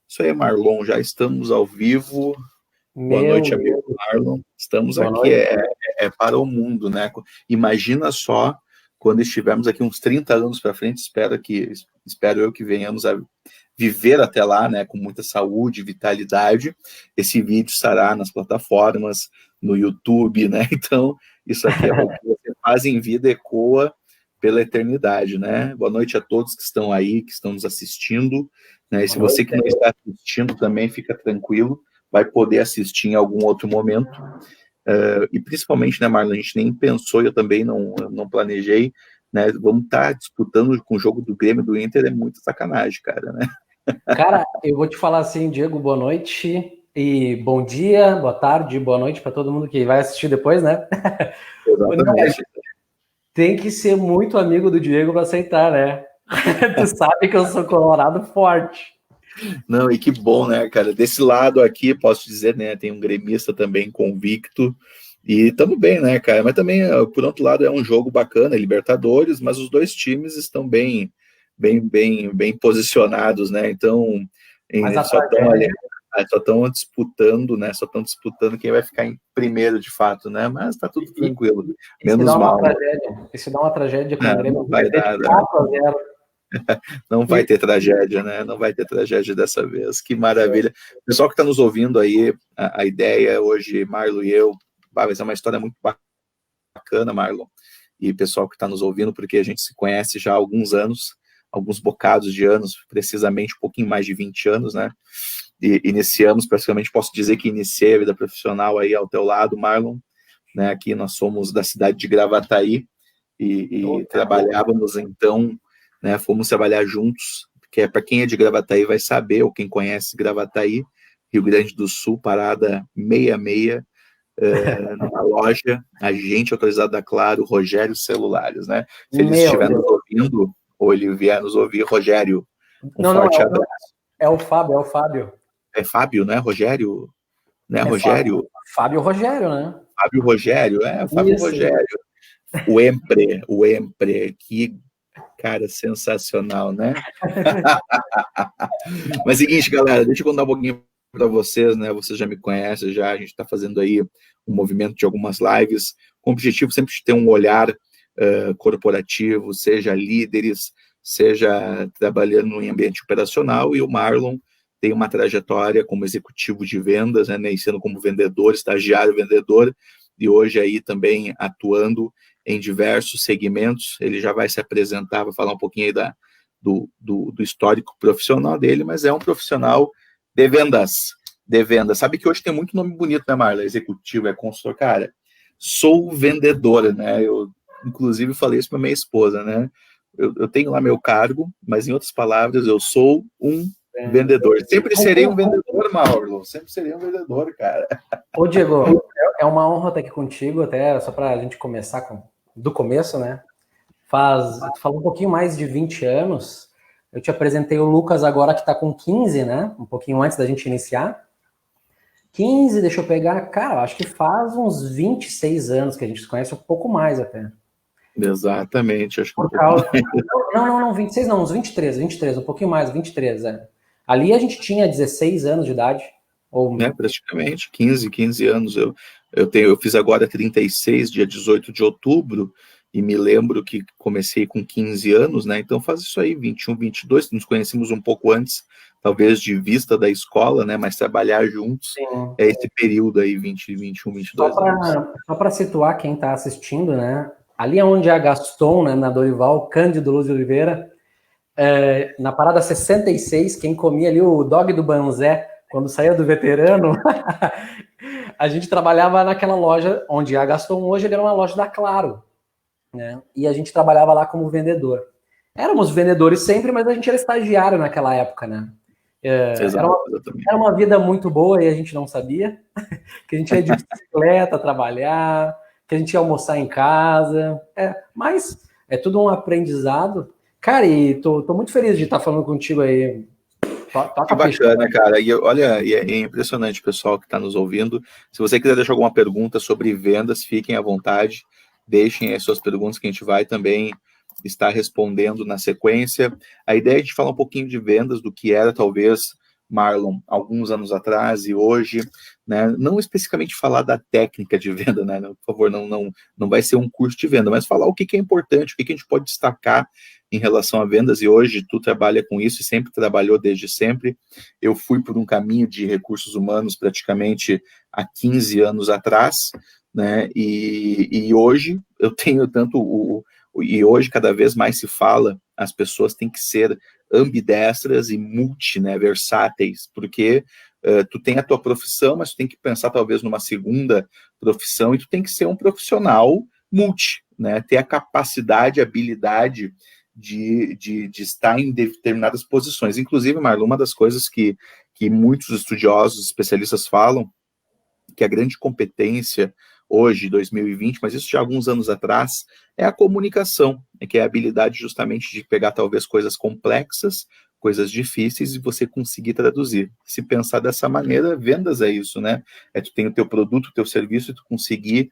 Isso aí, Marlon, já estamos ao vivo. Boa Meu noite, amigo Deus. Marlon. Estamos Boa aqui, noite. é para o mundo, né? Imagina só quando estivermos aqui uns 30 anos para frente, espero eu que venhamos a viver até lá, né, com muita saúde, vitalidade. Esse vídeo estará nas plataformas, no YouTube, né? Então, isso aqui é o que você faz em vida, ecoa pela eternidade, né? Boa noite a todos que estão aí, que estão nos assistindo, né? E se Boa você noite. que não está assistindo também, fica tranquilo, vai poder assistir em algum outro momento. E principalmente, né, Marlon, a gente nem pensou, eu também não planejei, né? Vamos estar disputando com o jogo do Grêmio e do Inter, é muita sacanagem, cara, né? Cara, eu vou te falar assim, Diego, boa noite e bom dia, boa tarde, boa noite para todo mundo que vai assistir depois, né? Não, mas Exatamente. tem que ser muito amigo do Diego para aceitar, né? Tu sabe que eu sou colorado forte. Não, e que bom, né, cara? Desse lado aqui, posso dizer, né, tem um gremista também convicto, e estamos bem, né, cara? Mas também, por outro lado, é um jogo bacana, é Libertadores, mas os dois times estão bem posicionados, né? Então, Mas a só estão ali, tragédia, só estão disputando, né? Só estão disputando quem vai ficar em primeiro, de fato, né? Mas tá tudo tranquilo, e se menos dá uma mal. tragédia, e se dá uma tragédia com o Grêmio, Não vai vai perder de dar, 4-0. não vai ter tragédia, né? Não vai ter tragédia dessa vez. Que maravilha. Pessoal que está nos ouvindo aí, a ideia hoje, Marlon e eu, vai ser uma história muito bacana, Marlon. E pessoal que está nos ouvindo, porque a gente se conhece já há alguns anos, alguns bocados de anos, precisamente um pouquinho mais de 20 anos, né? E iniciamos, praticamente posso dizer que iniciei a vida profissional aí ao teu lado, Marlon, né? Aqui nós somos da cidade de Gravataí e trabalhávamos então, né? Fomos trabalhar juntos, que é para quem é de Gravataí vai saber, ou quem conhece Gravataí, Rio Grande do Sul, parada 66, numa loja, agente autorizado da Claro, Rogério Celulares, né? Se ele Meu estiver nos Deus. ouvindo, ou ele vier nos ouvir, Rogério, um Não, forte abraço. é o Fábio, é o Fábio. É Fábio, né? Rogério, né? É Fábio. Rogério, Fábio Rogério, né? Fábio Rogério, Fábio Isso. Rogério. O Empre, que cara sensacional, né? Mas seguinte, galera, deixa eu contar um pouquinho para vocês, né? Vocês já me conhecem, já a gente está fazendo aí um movimento de algumas lives com o objetivo sempre de ter um olhar corporativo, seja líderes, seja trabalhando em ambiente operacional, e o Marlon tem uma trajetória como executivo de vendas, né, sendo como vendedor, estagiário vendedor, e hoje aí também atuando em diversos segmentos. Ele já vai se apresentar, vai falar um pouquinho aí do histórico profissional dele, mas é um profissional de vendas. De vendas. Sabe que hoje tem muito nome bonito, né, Marla? Executivo, é consultor. Cara, sou vendedora, né? Eu, inclusive, falei isso para minha esposa, né? Eu tenho lá meu cargo, mas, em outras palavras, eu sou um vendedor. Sempre serei um vendedor, Marlon. Sempre serei um vendedor, cara. Ô, Diego, é uma honra estar aqui contigo, até só para a gente começar do começo, né? Tu falou um pouquinho mais de 20 anos. Eu te apresentei o Lucas agora que está com 15, né? Um pouquinho antes da gente iniciar. 15, deixa eu pegar. Cara, eu acho que faz uns 26 anos que a gente se conhece, um pouco mais até. Exatamente, acho que Por causa. Não, 26 não, uns 23, um pouquinho mais, 23, é. Ali a gente tinha 16 anos de idade. Ou... Praticamente 15 anos. Eu fiz agora 36, dia 18 de outubro, e me lembro que comecei com 15 anos, né? Então faz isso aí, 21, 22, nos conhecemos um pouco antes, talvez de vista da escola, né? Mas trabalhar juntos Sim. é esse período aí, 20, 21, 22 anos. Só para situar quem está assistindo, né? Ali é onde a Gaston, né, na Dorival, Cândido Luz de Oliveira, na parada 66, quem comia ali o dog do Banzé, quando saía do veterano, a gente trabalhava naquela loja onde a Gaston hoje ele era uma loja da Claro, né? E a gente trabalhava lá como vendedor. Éramos vendedores sempre, mas a gente era estagiário naquela época, né? Era uma vida muito boa e a gente não sabia, que a gente ia de bicicleta trabalhar, que a gente ia almoçar em casa, mas é tudo um aprendizado. Cara, e tô muito feliz de estar falando contigo aí. Que bacana, cara. E olha, é impressionante, pessoal que está nos ouvindo. Se você quiser deixar alguma pergunta sobre vendas, fiquem à vontade. Deixem as suas perguntas que a gente vai também estar respondendo na sequência. A ideia é de falar um pouquinho de vendas, do que era talvez Marlon, alguns anos atrás e hoje, né? Não especificamente falar da técnica de venda, né? Por favor, não vai ser um curso de venda, mas falar o que é importante, o que a gente pode destacar em relação a vendas, e hoje tu trabalha com isso e sempre trabalhou desde sempre. Eu fui por um caminho de recursos humanos praticamente há 15 anos atrás, né? E hoje eu tenho e hoje cada vez mais se fala, as pessoas têm que ser ambidestras e né, versáteis, porque tu tem a tua profissão, mas tu tem que pensar talvez numa segunda profissão, e tu tem que ser um profissional né, ter a capacidade, a habilidade de estar em determinadas posições. Inclusive, Marlon, uma das coisas que muitos estudiosos, especialistas falam, que a grande competência hoje, 2020, mas isso já há alguns anos atrás, é a comunicação, que é a habilidade justamente de pegar talvez coisas complexas, coisas difíceis, e você conseguir traduzir. Se pensar dessa maneira, vendas é isso, né? Tu tem o teu produto, o teu serviço, e tu conseguir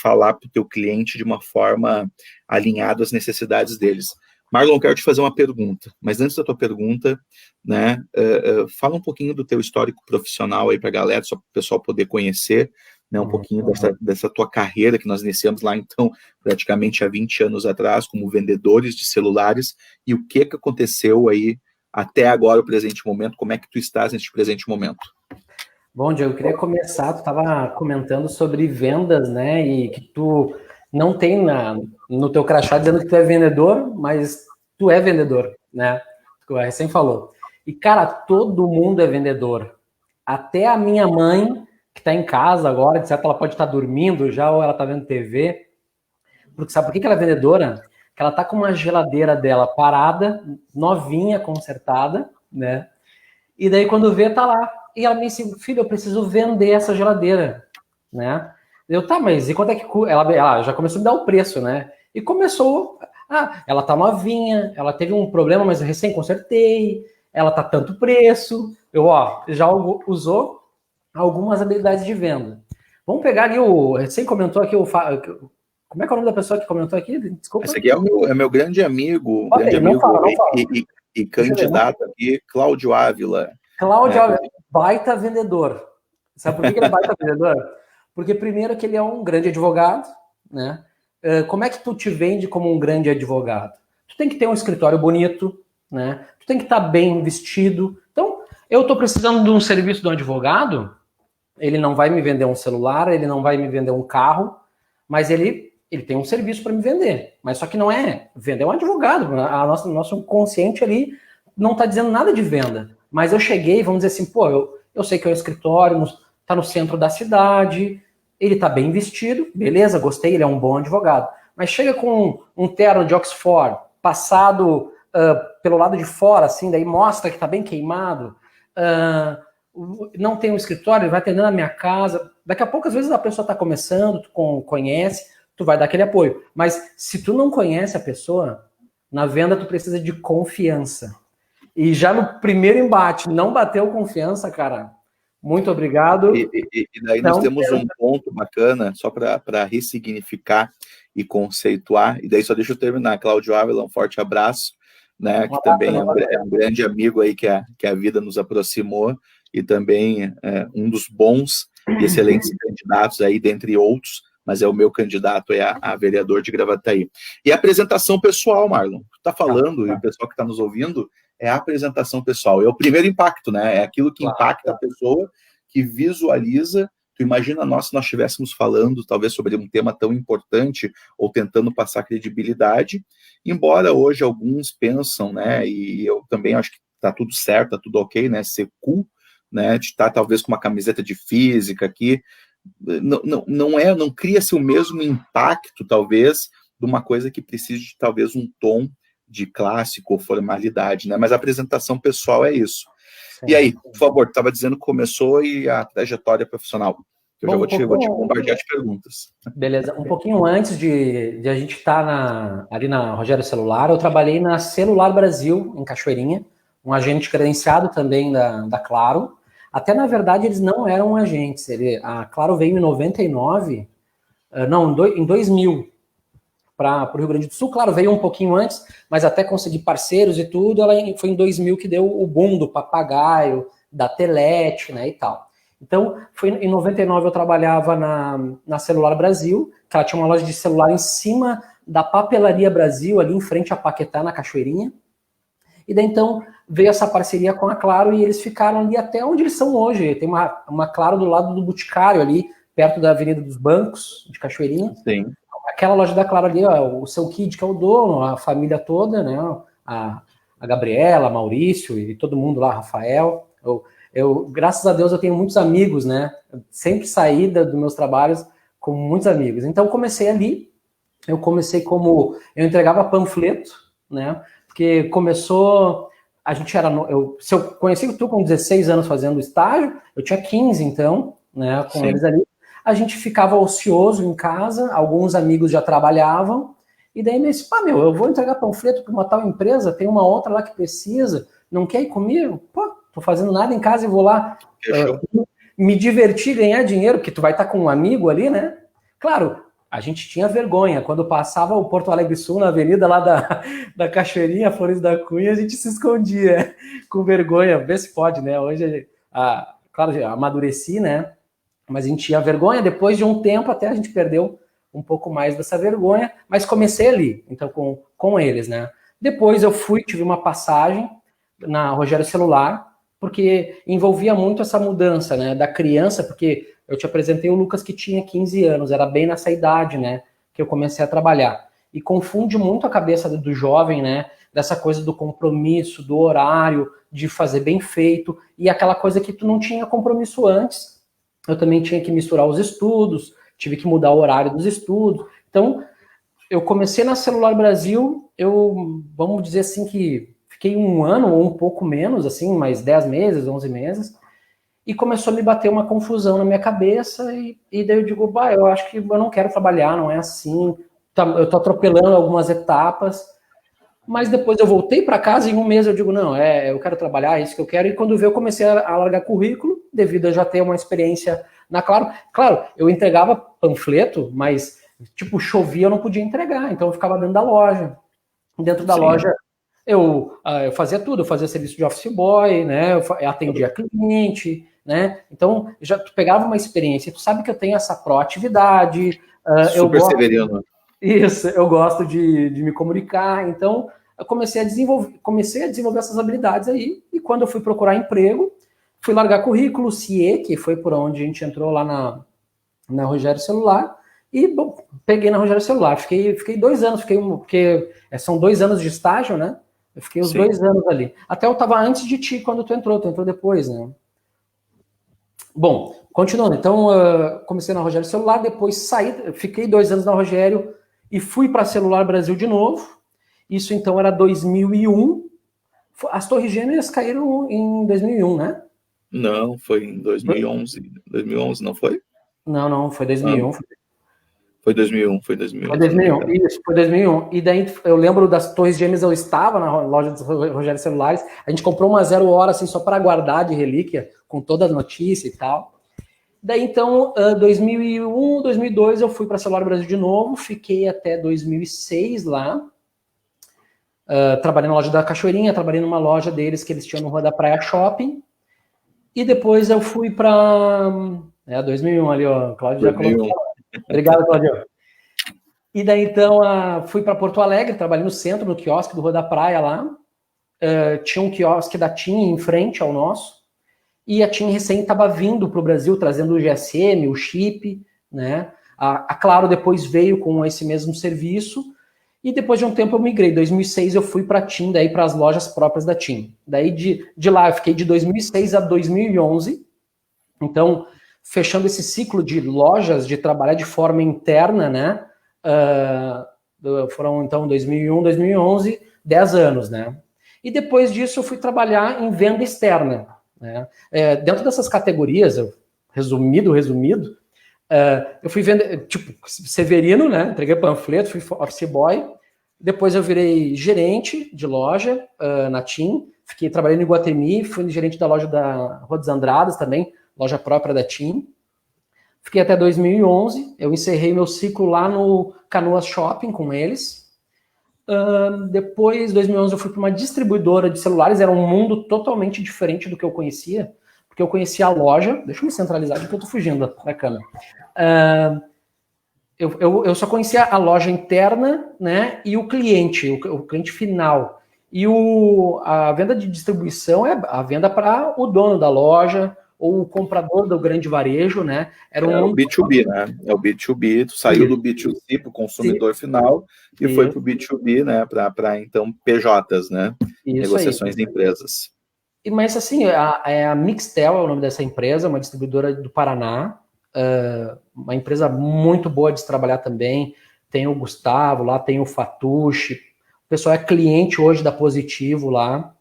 falar para o teu cliente de uma forma alinhada às necessidades deles. Marlon, quero te fazer uma pergunta, mas antes da tua pergunta, né, fala um pouquinho do teu histórico profissional aí para a galera, só para o pessoal poder conhecer, né, um pouquinho dessa tua carreira, que nós iniciamos lá, então, praticamente há 20 anos atrás, como vendedores de celulares, e o que aconteceu aí até agora, o presente momento, como é que tu estás neste presente momento? Bom, Diego, eu queria começar, tu estava comentando sobre vendas, né, e que tu não tem no teu crachá dizendo que tu é vendedor, mas tu é vendedor, né, tu recém falou. E, cara, todo mundo é vendedor, até a minha mãe, que está em casa agora, de certo, ela pode estar dormindo já, ou ela está vendo TV, porque sabe por que ela é vendedora? Que ela tá com uma geladeira dela parada, novinha, consertada, né, e daí quando vê, tá lá. E ela me disse, filho, eu preciso vender essa geladeira, né? Eu, tá, mas e quanto é que ela já começou a me dar o preço, né? E começou, ela tá novinha, ela teve um problema, mas eu recém consertei, ela tá tanto preço. Eu, já usou algumas habilidades de venda. Vamos pegar ali recém comentou aqui como é que é o nome da pessoa que comentou aqui? Desculpa. Esse aqui é meu grande amigo, Não fala. E candidato aqui, Cláudio Ávila. Cláudio Ávila, baita vendedor. Sabe por que ele é baita vendedor? Porque primeiro que ele é um grande advogado, né? Como é que tu te vende como um grande advogado? Tu tem que ter um escritório bonito, né? Tu tem que estar bem vestido. Então, eu estou precisando de um serviço de um advogado, ele não vai me vender um celular, ele não vai me vender um carro, mas ele tem um serviço para me vender. Mas só que não é vender um advogado. Nosso consciente ali não está dizendo nada de venda. Mas eu cheguei, vamos dizer assim, eu sei que é um escritório, está no centro da cidade, ele está bem vestido, beleza, gostei, ele é um bom advogado. Mas chega com um terno de Oxford, passado pelo lado de fora, assim, daí mostra que está bem queimado, não tem um escritório, ele vai atendendo a minha casa. Daqui a pouco, às vezes, a pessoa está começando, tu conhece, tu vai dar aquele apoio. Mas se tu não conhece a pessoa, na venda tu precisa de confiança. E já no primeiro embate, não bateu confiança, cara. Muito obrigado. E daí nós temos um ponto bacana, só para ressignificar e conceituar. E daí só deixa eu terminar. Cláudio Ávila, um forte abraço, né? Que também é um grande amigo aí que a vida nos aproximou, e também um dos bons e excelentes candidatos aí, dentre outros, mas é o meu candidato a vereador de Gravataí. E a apresentação pessoal, Marlon, tu tá falando, e o pessoal que está nos ouvindo, é a apresentação pessoal, é o primeiro impacto, né? É aquilo que impacta a pessoa, que visualiza. Tu imagina nós, se nós estivéssemos falando, talvez, sobre um tema tão importante, ou tentando passar credibilidade, embora hoje alguns pensam, né, e eu também acho que tá tudo certo, tá tudo ok, né, ser cool, né, de estar talvez com uma camiseta de física aqui, não cria-se o mesmo impacto, talvez, de uma coisa que precise de talvez um tom de clássico ou formalidade, né? Mas a apresentação pessoal é isso. Sim. E aí, por favor, tu estava dizendo que começou e a trajetória profissional. Eu já vou te bombardear de perguntas. Beleza. Um pouquinho antes de a gente estar ali na Rogério Celular, eu trabalhei na Celular Brasil, em Cachoeirinha, um agente credenciado também da Claro. Até, na verdade, eles não eram agentes. A Claro veio em 99, em 2000. para o Rio Grande do Sul. Claro, veio um pouquinho antes, mas até conseguir parceiros e tudo, ela foi em 2000 que deu o boom do Papagaio, da Telete, né, e tal. Então, foi em 99 eu trabalhava na Celular Brasil, que ela tinha uma loja de celular em cima da Papelaria Brasil, ali em frente à Paquetá, na Cachoeirinha. E daí, então, veio essa parceria com a Claro e eles ficaram ali até onde eles são hoje. Tem uma Claro do lado do Boticário, ali, perto da Avenida dos Bancos, de Cachoeirinha. Sim. Aquela loja da Claro ali, ó, o seu Kid, que é o dono, a família toda, né? A Gabriela, Maurício e todo mundo lá, Rafael. Graças a Deus, eu tenho muitos amigos, né? Sempre saí dos meus trabalhos com muitos amigos. Então, comecei ali. Eu comecei como... Eu entregava panfleto, né? Porque começou... A gente era... se eu conheci tu com 16 anos fazendo estágio, eu tinha 15, então, né? Com eles ali. A gente ficava ocioso em casa, alguns amigos já trabalhavam, e daí me disse, eu vou entregar panfleto para uma tal empresa, tem uma outra lá que precisa, não quer ir comigo? Pô, tô fazendo nada em casa e vou lá me divertir, ganhar dinheiro, porque tu vai estar com um amigo ali, né? Claro, a gente tinha vergonha, quando passava o Porto Alegre Sul, na avenida lá da Cachoeirinha, Flores da Cunha, a gente se escondia com vergonha, vê se pode, né? Hoje, claro, amadureci, né? Mas a gente tinha vergonha, depois de um tempo até a gente perdeu um pouco mais dessa vergonha, mas comecei ali, então com eles, né? Depois eu tive uma passagem na Rogério Celular, porque envolvia muito essa mudança, né, da criança, porque eu te apresentei o Lucas que tinha 15 anos, era bem nessa idade, né, que eu comecei a trabalhar. E confunde muito a cabeça do jovem, né, dessa coisa do compromisso, do horário, de fazer bem feito, e aquela coisa que tu não tinha compromisso antes. Eu também tinha que misturar os estudos, tive que mudar o horário dos estudos. Então, eu comecei na Celular Brasil, vamos dizer assim que fiquei um ano ou um pouco menos, assim, mais 10 meses, 11 meses, e começou a me bater uma confusão na minha cabeça, e daí eu digo, eu acho que eu não quero trabalhar, não é assim, eu tô atropelando algumas etapas, mas depois eu voltei para casa e em um mês eu digo, não, eu quero trabalhar, é isso que eu quero, e quando veio eu comecei a largar currículo, devido a já ter uma experiência na Claro. Claro, eu entregava panfleto, mas, tipo, chovia, eu não podia entregar, então eu ficava dentro da loja. Dentro da loja, eu fazia tudo, eu fazia serviço de office boy, né, eu atendia cliente, né, então tu pegava uma experiência, tu sabe que eu tenho essa proatividade. Super Severino. Isso, eu gosto de me comunicar, então eu comecei a desenvolver essas habilidades aí, e quando eu fui procurar emprego, fui largar currículo, CIE, que foi por onde a gente entrou lá na Rogério Celular, e bom, peguei na Rogério Celular, fiquei 2 anos, porque são 2 anos de estágio, né? Eu fiquei os 2 anos ali. Até eu estava antes de ti quando tu entrou depois, né? Bom, continuando, então comecei na Rogério Celular, depois saí, fiquei 2 anos na Rogério e fui para Celular Brasil de novo. Isso então era 2001. As Torres Gêmeas caíram em 2001, né? Não, foi em 2011. 2011, não foi? Não, foi 2001. Foi 2001, foi 2001. Foi 2001, isso, foi 2001. E daí eu lembro das Torres Gêmeas, eu estava na loja dos Rogério Celulares, a gente comprou uma 0 hora, assim, só para guardar de relíquia, com toda a notícia e tal. Daí, então, 2001, 2002, eu fui para Celular Brasil de novo, fiquei até 2006 lá, trabalhei na loja da Cachoeirinha, trabalhei numa loja deles que eles tinham no Rua da Praia Shopping, e depois eu fui para... 2001 ali, ó, Cláudio já colocou. Obrigado, Cláudio. E daí, então, fui para Porto Alegre, trabalhei no centro, no quiosque do Rua da Praia lá. Tinha um quiosque da TIM em frente ao nosso. E a TIM recém estava vindo para o Brasil, trazendo o GSM, o chip, né? A Claro depois veio com esse mesmo serviço. E depois de um tempo eu migrei. Em 2006 eu fui para a TIM, daí para as lojas próprias da TIM. Daí de lá eu fiquei de 2006 a 2011. Então, fechando esse ciclo de lojas, de trabalhar de forma interna, né? Foram, então, 2001, 2011, 10 anos, né? E depois disso eu fui trabalhar em venda externa, né? Dentro dessas categorias, resumido, eu fui vender, tipo, Severino, né? Entreguei panfleto, fui office boy, depois eu virei gerente de loja na TIM, fiquei trabalhando em Iguatemi, fui gerente da loja da Rua dos Andradas também, loja própria da TIM. Fiquei até 2011, eu encerrei meu ciclo lá no Canoas Shopping com eles. Depois, em 2011, eu fui para uma distribuidora de celulares, era um mundo totalmente diferente do que eu conhecia, porque eu conhecia a loja, deixa eu me centralizar aqui que eu tô fugindo da câmera. Eu só conhecia a loja interna, né, e o cliente, o cliente final. E a venda de distribuição é a venda para o dono da loja, ou o comprador do grande varejo, né? Era o B2B, né? É o B2B, tu saiu do B2C para o consumidor final e foi para o B2B, né? Para então PJs, né? Negociações de empresas. Mas assim, a Mixtel é o nome dessa empresa, uma distribuidora do Paraná, uma empresa muito boa de se trabalhar também. Tem o Gustavo lá, tem o Fatucci. O pessoal é cliente hoje da Positivo lá.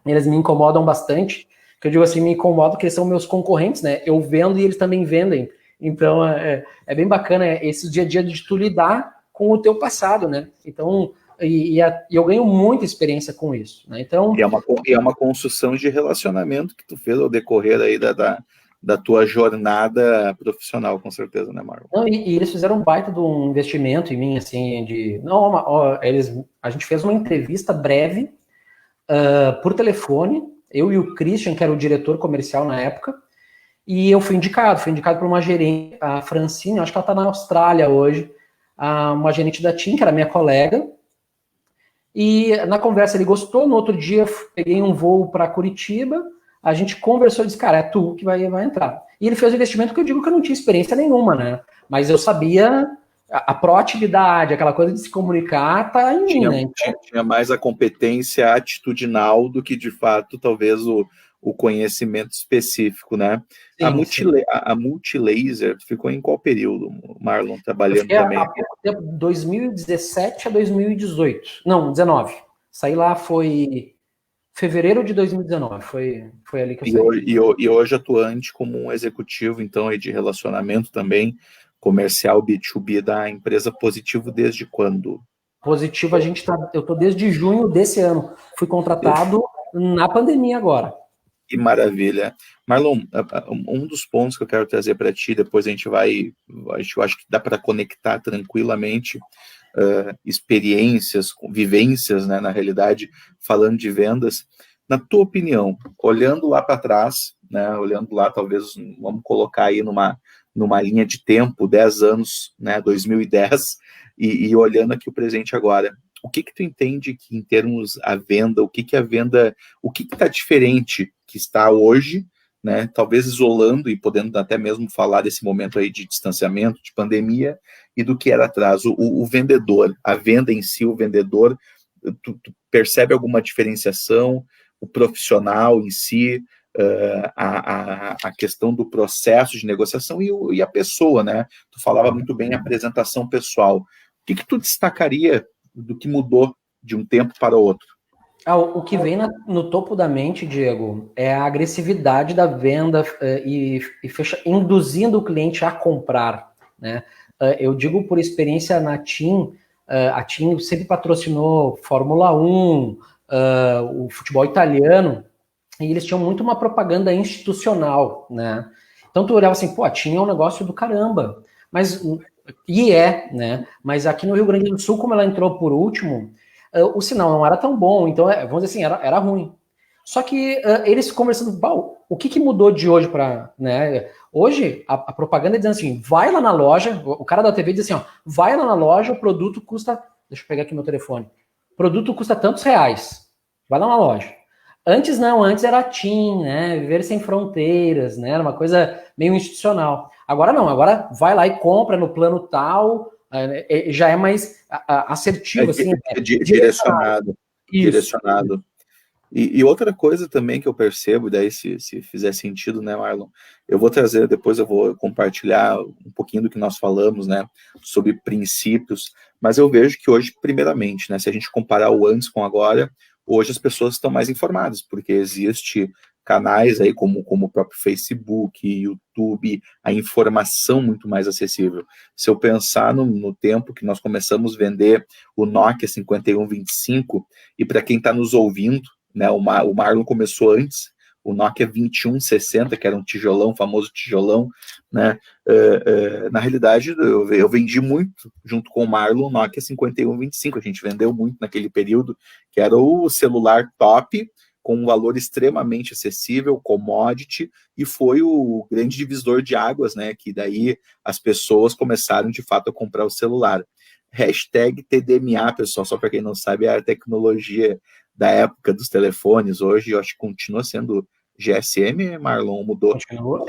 Eles me incomodam bastante. Que eu digo assim, me incomoda porque eles são meus concorrentes, né? Eu vendo e eles também vendem. Então, é bem bacana esse dia a dia de tu lidar com o teu passado, né? Então, e eu ganho muita experiência com isso, né? Então, é uma construção de relacionamento que tu fez ao decorrer aí da tua jornada profissional, com certeza, né, Marlon? Não, e eles fizeram um baita de um investimento em mim, assim, a gente fez uma entrevista breve por telefone, eu e o Christian, que era o diretor comercial na época, e eu fui indicado por uma gerente, a Francine, acho que ela está na Austrália hoje, uma gerente da TIM, que era minha colega, e na conversa ele gostou, no outro dia peguei um voo para Curitiba, a gente conversou e disse, cara, é tu que vai entrar. E ele fez o investimento que eu digo que eu não tinha experiência nenhuma, né? Mas eu sabia a proatividade, aquela coisa de se comunicar, tá em mim, né? Então, tinha mais a competência atitudinal do que, de fato, talvez o conhecimento específico, né? Sim, a Multilaser ficou em qual período, Marlon, trabalhando também? Há pouco tempo, 2017 a 2018. Não, 19. Saí lá foi fevereiro de 2019. Foi ali que eu saí. E hoje atuante como um executivo, então, aí de relacionamento também, comercial B2B da empresa Positivo desde quando? Positivo, eu tô desde junho desse ano. Fui contratado na pandemia agora. Que maravilha. Marlon, um dos pontos que eu quero trazer para ti, depois a gente vai, eu acho que dá para conectar tranquilamente experiências, vivências, né, na realidade, falando de vendas. Na tua opinião, olhando lá para trás, né, olhando lá, talvez, vamos colocar aí numa linha de tempo, 10 anos, né, 2010, e olhando aqui o presente agora, o que tu entende que em termos a venda, o que está diferente que está hoje, né, talvez isolando e podendo até mesmo falar desse momento aí de distanciamento, de pandemia, e do que era atrás, o vendedor, a venda em si, o vendedor, tu percebe alguma diferenciação, o profissional em si, a questão do processo de negociação e a pessoa, né? Tu falava muito bem a apresentação pessoal. O que tu destacaria do que mudou de um tempo para o outro? O que vem no topo da mente, Diego, é a agressividade da venda induzindo o cliente a comprar, né? Eu digo por experiência na TIM, a TIM sempre patrocinou Fórmula 1, o futebol italiano, e eles tinham muito uma propaganda institucional, né? Então tu olhava assim, pô, a TIM é um negócio do caramba, né? Mas aqui no Rio Grande do Sul, como ela entrou por último, o sinal não era tão bom, então, vamos dizer assim, era ruim. Só que eles conversando, o que mudou de hoje para, né? Hoje, a propaganda é dizendo assim, vai lá na loja, o cara da TV diz assim, ó, vai lá na loja, o produto custa, deixa eu pegar aqui meu telefone, o produto custa tantos reais, vai lá na loja. Antes não, antes era TIM, né? Viver Sem Fronteiras, né? Era uma coisa meio institucional. Agora não, agora vai lá e compra no plano tal, já é mais assertivo, assim. Direcionado. Direcionado. E outra coisa também que eu percebo, daí se fizer sentido, né, Marlon, eu vou trazer, depois eu vou compartilhar um pouquinho do que nós falamos, né, sobre princípios, mas eu vejo que hoje, primeiramente, né, se a gente comparar o antes com agora, hoje as pessoas estão mais informadas, porque existe canais aí como o próprio Facebook, YouTube, a informação muito mais acessível. Se eu pensar no tempo que nós começamos a vender o Nokia 5125, e para quem está nos ouvindo, né, o Marlon começou antes, o Nokia 2160, que era um tijolão, famoso tijolão, né? Na realidade, eu vendi muito, junto com o Marlon, o Nokia 5125, a gente vendeu muito naquele período, que era o celular top, com um valor extremamente acessível, commodity, e foi o grande divisor de águas, né? Que daí as pessoas começaram, de fato, a comprar o celular. Hashtag TDMA, pessoal, só para quem não sabe, é a tecnologia da época dos telefones. Hoje, eu acho que continua sendo GSM, Marlon, mudou. Continua.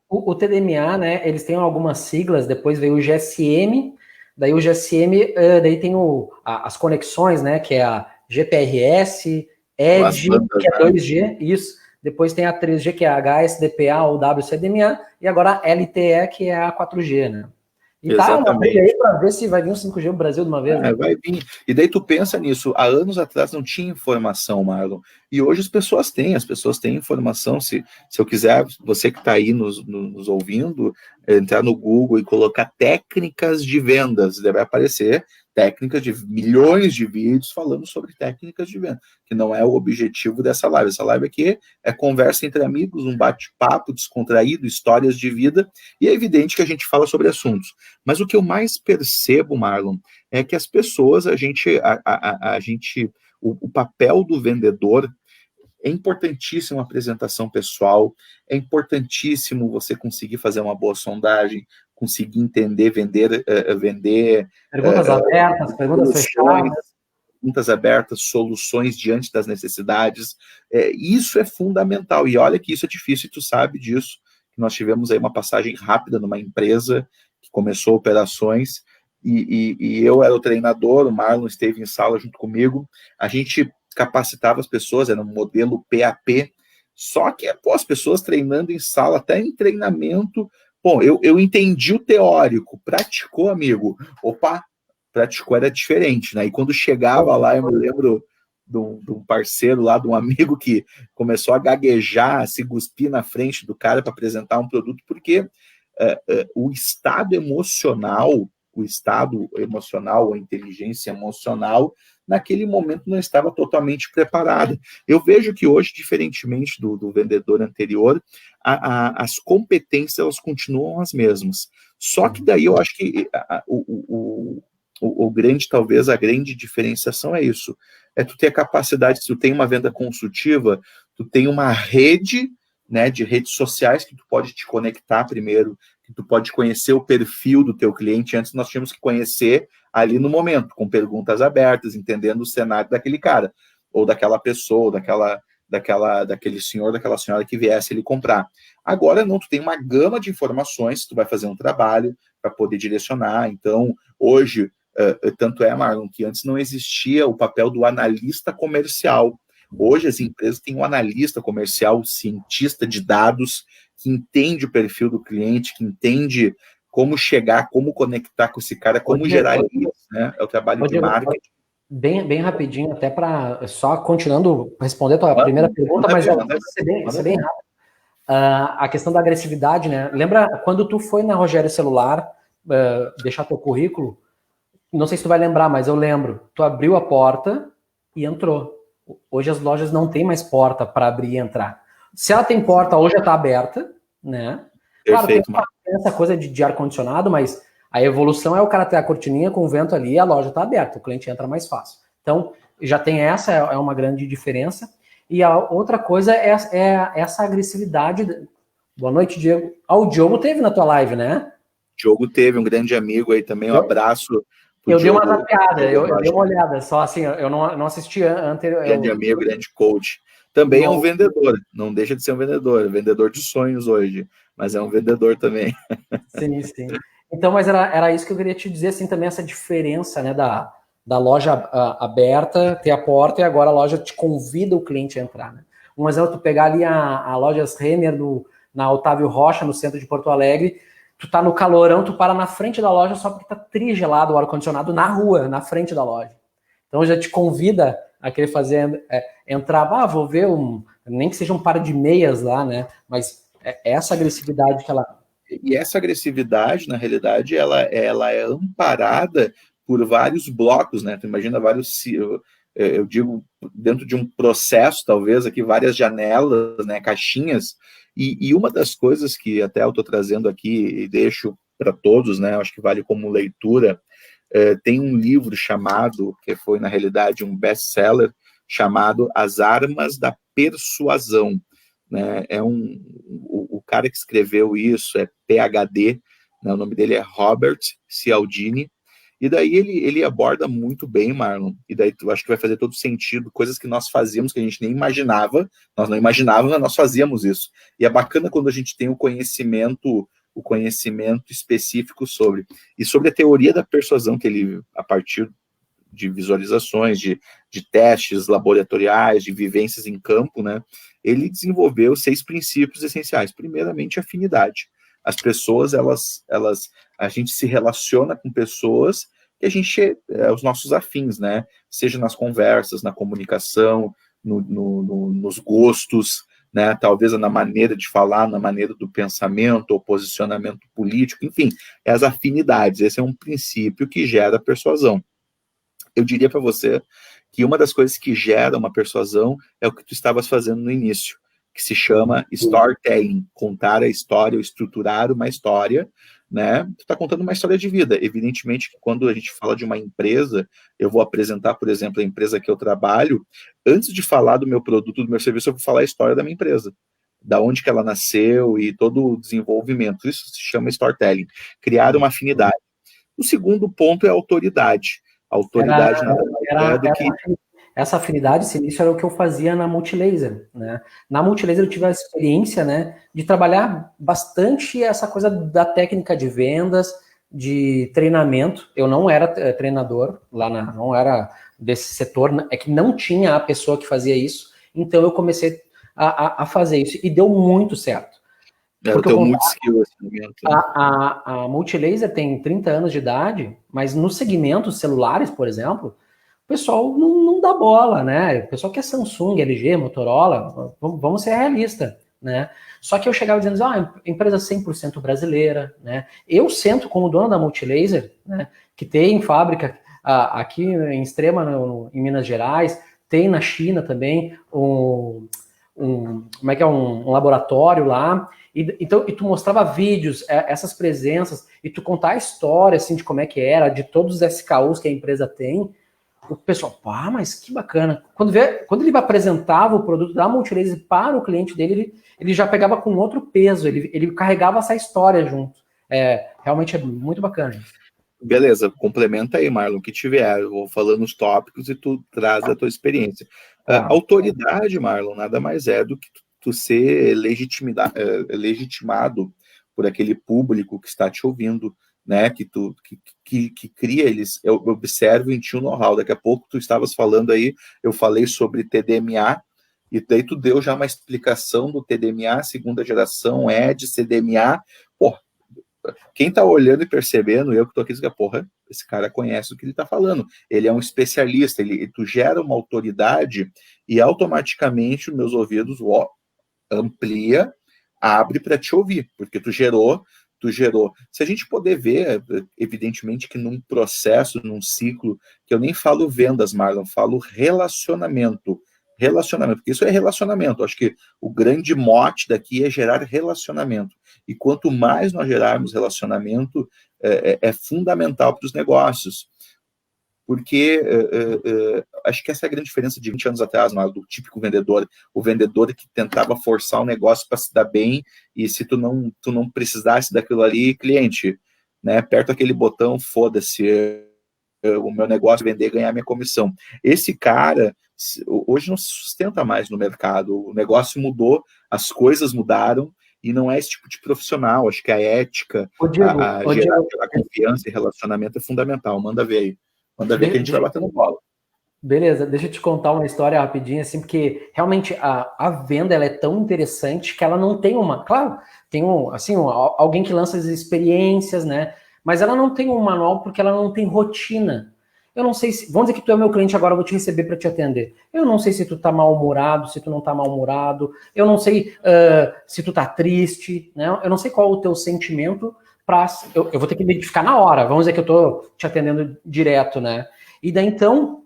O TDMA, né, eles têm algumas siglas, depois veio o GSM, daí o GSM, daí tem as conexões, né, que é a GPRS, EDGE, que é 2G, isso. Depois tem a 3G, que é a HSDPA ou WCDMA, e agora a LTE, que é a 4G, né? E tá uma briga aí para ver se vai vir um 5G no Brasil de uma vez. Né? Vai vir. E daí tu pensa nisso, há anos atrás não tinha informação, Marlon, e hoje as pessoas têm informação. Se eu quiser, você que está aí nos ouvindo, entrar no Google e colocar técnicas de vendas, vai aparecer técnicas de milhões de vídeos falando sobre técnicas de venda, que não é o objetivo dessa live. Essa live aqui é conversa entre amigos, um bate-papo descontraído, histórias de vida, e é evidente que a gente fala sobre assuntos. Mas o que eu mais percebo, Marlon, é que as pessoas, o papel do vendedor é importantíssimo, a apresentação pessoal, é importantíssimo você conseguir fazer uma boa sondagem, conseguir entender, vender. Perguntas abertas, perguntas fechadas. Perguntas abertas, soluções diante das necessidades. Isso é fundamental. E olha que isso é difícil, e tu sabe disso. Nós tivemos aí uma passagem rápida numa empresa que começou operações, e eu era o treinador, o Marlon esteve em sala junto comigo, a gente capacitava as pessoas, era um modelo PAP, só que as pessoas treinando em sala, até em treinamento, eu entendi o teórico, praticou, amigo, praticou era diferente, né? E quando chegava lá, eu me lembro de um parceiro lá, de um amigo que começou a gaguejar, a se cuspir na frente do cara para apresentar um produto, porque o estado emocional, a inteligência emocional, naquele momento não estava totalmente preparada. Eu vejo que hoje, diferentemente do vendedor anterior, as competências elas continuam as mesmas. Só que daí eu acho que talvez a grande diferenciação é isso. É tu ter a capacidade, se tu tem uma venda consultiva, tu tem uma rede, né, de redes sociais que tu pode te conectar primeiro, que tu pode conhecer o perfil do teu cliente. Antes nós tínhamos que conhecer ali no momento, com perguntas abertas, entendendo o cenário daquele cara, ou daquela pessoa, daquele senhor, daquela senhora que viesse ele comprar. Agora não, tu tem uma gama de informações, tu vai fazer um trabalho para poder direcionar. Então, hoje, tanto é, Marlon, que antes não existia o papel do analista comercial. Hoje as empresas têm um analista comercial, um cientista de dados, que entende o perfil do cliente, que entende como chegar, como conectar com esse cara, como gerar leads, né? É o trabalho de marketing. Bem rapidinho, até para só continuando responder a tua primeira pergunta, mas vai ser bem rápido. A questão da agressividade, né? Lembra quando tu foi na Rogério Celular deixar teu currículo? Não sei se tu vai lembrar, mas eu lembro. Tu abriu a porta e entrou. Hoje as lojas não têm mais porta para abrir e entrar. Se ela tem porta, hoje está aberta, né? Perfeito, claro, tem essa coisa de ar-condicionado, mas a evolução é o cara ter a cortininha com o vento ali e a loja está aberta, o cliente entra mais fácil. Então, já tem é uma grande diferença. E a outra coisa é essa agressividade. Boa noite, Diego. O Diogo teve na tua live, né? Diogo teve, um grande amigo aí também, um abraço. Eu dei uma zapeada, eu dei uma olhada, só assim, eu não assisti anterior. Grande amigo, grande coach. Também é um vendedor, não deixa de ser um vendedor de sonhos hoje, mas é um vendedor também. Sim. Então, mas era isso que eu queria te dizer, assim, também essa diferença, né, da loja aberta, ter a porta, e agora a loja te convida o cliente a entrar, né? Um exemplo, tu pegar ali a loja Renner na Otávio Rocha, no centro de Porto Alegre, tu tá no calorão, tu para na frente da loja só porque tá trigelado o ar-condicionado na rua, na frente da loja. Então já te convida a querer fazer, entrar, vou ver nem que seja um par de meias lá, né? Mas essa agressividade que ela... E essa agressividade, na realidade, ela é amparada por vários blocos, né? Tu imagina eu digo, dentro de um processo, talvez, aqui, várias janelas, né, caixinhas, e uma das coisas que até eu estou trazendo aqui e deixo para todos, né, acho que vale como leitura, tem um livro chamado, que foi, na realidade, um best-seller, chamado As Armas da Persuasão, né, o cara que escreveu isso é PhD, né, o nome dele é Robert Cialdini, e daí ele aborda muito bem, Marlon, e daí eu acho que vai fazer todo sentido, coisas que nós fazíamos que a gente nem imaginava, nós não imaginávamos, mas nós fazíamos isso. E é bacana quando a gente tem o conhecimento específico sobre. E sobre a teoria da persuasão, que ele, a partir de visualizações, de testes laboratoriais, de vivências em campo, né, ele desenvolveu 6 princípios essenciais. Primeiramente, afinidade. As pessoas, a gente se relaciona com pessoas que a gente os nossos afins, né? Seja nas conversas, na comunicação, nos gostos, né? Talvez na maneira de falar, na maneira do pensamento ou posicionamento político, enfim, as afinidades. Esse é um princípio que gera persuasão. Eu diria para você que uma das coisas que gera uma persuasão é o que tu estavas fazendo no início, que se chama storytelling, contar a história, ou estruturar uma história, né? Tu está contando uma história de vida. Evidentemente que quando a gente fala de uma empresa, eu vou apresentar, por exemplo, a empresa que eu trabalho, antes de falar do meu produto, do meu serviço, eu vou falar a história da minha empresa, da onde que ela nasceu e todo o desenvolvimento. Isso se chama storytelling, criar uma afinidade. O segundo ponto é a autoridade. A autoridade nada mais é do que... Essa afinidade, esse início era o que eu fazia na Multilaser, né? Na Multilaser eu tive a experiência, né, de trabalhar bastante essa coisa da técnica de vendas, de treinamento. Eu não era treinador lá, não era desse setor, é que não tinha a pessoa que fazia isso, então eu comecei a fazer isso e deu muito certo. Eu tenho muito skill nesse momento. A Multilaser tem 30 anos de idade, mas nos segmentos celulares, por exemplo, o pessoal não dá bola, né? O pessoal quer Samsung, LG, Motorola, vamos ser realistas, né? Só que eu chegava dizendo, empresa 100% brasileira, né? Eu sento como dono da Multilaser, né? Que tem fábrica aqui em Extrema, em Minas Gerais, tem na China também um laboratório lá. Então, e tu mostrava vídeos, essas presenças, e tu contar a história, assim, de como é que era, de todos os SKUs que a empresa tem, o pessoal, mas que bacana. Quando ele apresentava o produto da Multilaser para o cliente dele, ele já pegava com outro peso, ele carregava essa história junto. Realmente é muito bacana. Beleza, complementa aí, Marlon, o que tiver. Eu vou falando os tópicos e tu traz a tua experiência. Autoridade, Marlon, nada mais é do que tu ser legitimado por aquele público que está te ouvindo, né? Que cria eles. Eu observo em ti o know-how. Daqui a pouco tu estavas falando aí, eu falei sobre TDMA, e daí tu deu já uma explicação do TDMA, segunda geração, ED, CDMA. Quem tá olhando e percebendo, eu que tô aqui, esse cara conhece o que ele tá falando. Ele é um especialista, tu gera uma autoridade e automaticamente os meus ouvidos amplia, abre para te ouvir, porque tu gerou. Se a gente poder ver, evidentemente que num processo, num ciclo, que eu nem falo vendas, Marlon, falo relacionamento, porque isso é relacionamento. Acho que o grande mote daqui é gerar relacionamento. E quanto mais nós gerarmos relacionamento, é fundamental para os negócios. Porque acho que essa é a grande diferença de 20 anos atrás, do típico vendedor. O vendedor que tentava forçar o negócio para se dar bem, e se tu não precisasse daquilo ali, cliente, né, aperta aquele botão, foda-se, o meu negócio é vender e ganhar minha comissão. Esse cara, hoje não se sustenta mais no mercado. O negócio mudou, as coisas mudaram, e não é esse tipo de profissional. Acho que a ética, a confiança e relacionamento é fundamental. Manda ver aí. Manda ver que a gente vai batendo bola. Beleza, deixa eu te contar uma história rapidinho, assim, porque realmente a venda ela é tão interessante que ela não tem uma... Claro, tem alguém que lança as experiências, né? Mas ela não tem um manual porque ela não tem rotina. Eu não sei se... Vamos dizer que tu é meu cliente agora, eu vou te receber para te atender. Eu não sei se tu tá mal-humorado, se tu não tá mal-humorado. Eu não sei se tu tá triste, né? Eu não sei qual é o teu sentimento. Eu vou ter que identificar na hora. Vamos dizer que eu tô te atendendo direto, né? E daí, então,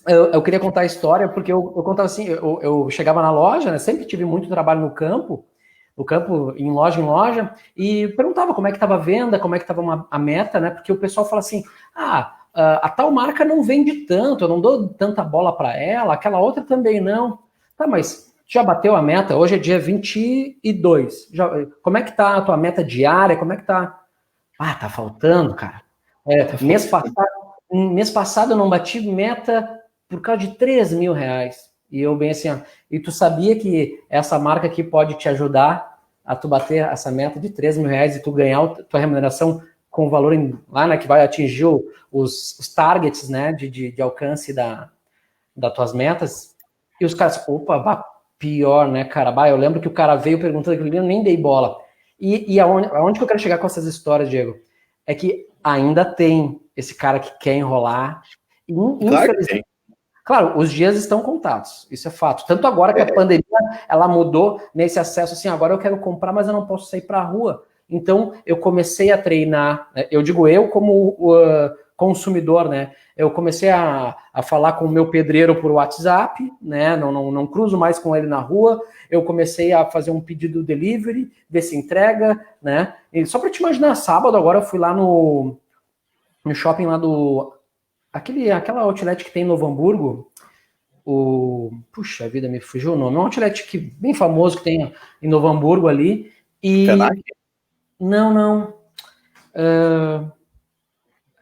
Eu queria contar a história, porque eu contava assim, eu chegava na loja, né, sempre tive muito trabalho no campo, em loja, e perguntava como é que estava a venda, como é que estava a meta, né, porque o pessoal fala assim, a tal marca não vende tanto, eu não dou tanta bola para ela, aquela outra também não. Tá, mas já bateu a meta? Hoje é dia 22. Como é que tá a tua meta diária? Como é que tá? Tá faltando, cara. Mês passado eu não bati meta por causa de R$ 3.000. E eu bem assim, ó, e tu sabia que essa marca aqui pode te ajudar a tu bater essa meta de R$ 3.000 e tu ganhar a tua remuneração com o valor lá, né, que vai atingir os targets, né, de alcance das tuas metas. E os caras, opa, pior, né, cara? Eu lembro que o cara veio perguntando aquilo ali, eu nem dei bola. E aonde que eu quero chegar com essas histórias, Diego? É que ainda tem esse cara que quer enrolar. Claro que tem. Claro, os dias estão contados, isso é fato. Tanto agora que a pandemia, ela mudou nesse acesso, assim, agora eu quero comprar, mas eu não posso sair para a rua. Então, eu comecei a treinar, né? Eu digo eu como consumidor, né? Eu comecei a falar com o meu pedreiro por WhatsApp, né? Não cruzo mais com ele na rua. Eu comecei a fazer um pedido delivery, ver se entrega, né? E só para te imaginar, sábado agora eu fui lá no shopping lá aquela outlet que tem em Novo Hamburgo, puxa vida, me fugiu o nome, é um outlet bem famoso que tem em Novo Hamburgo ali, e... Fenac? Não,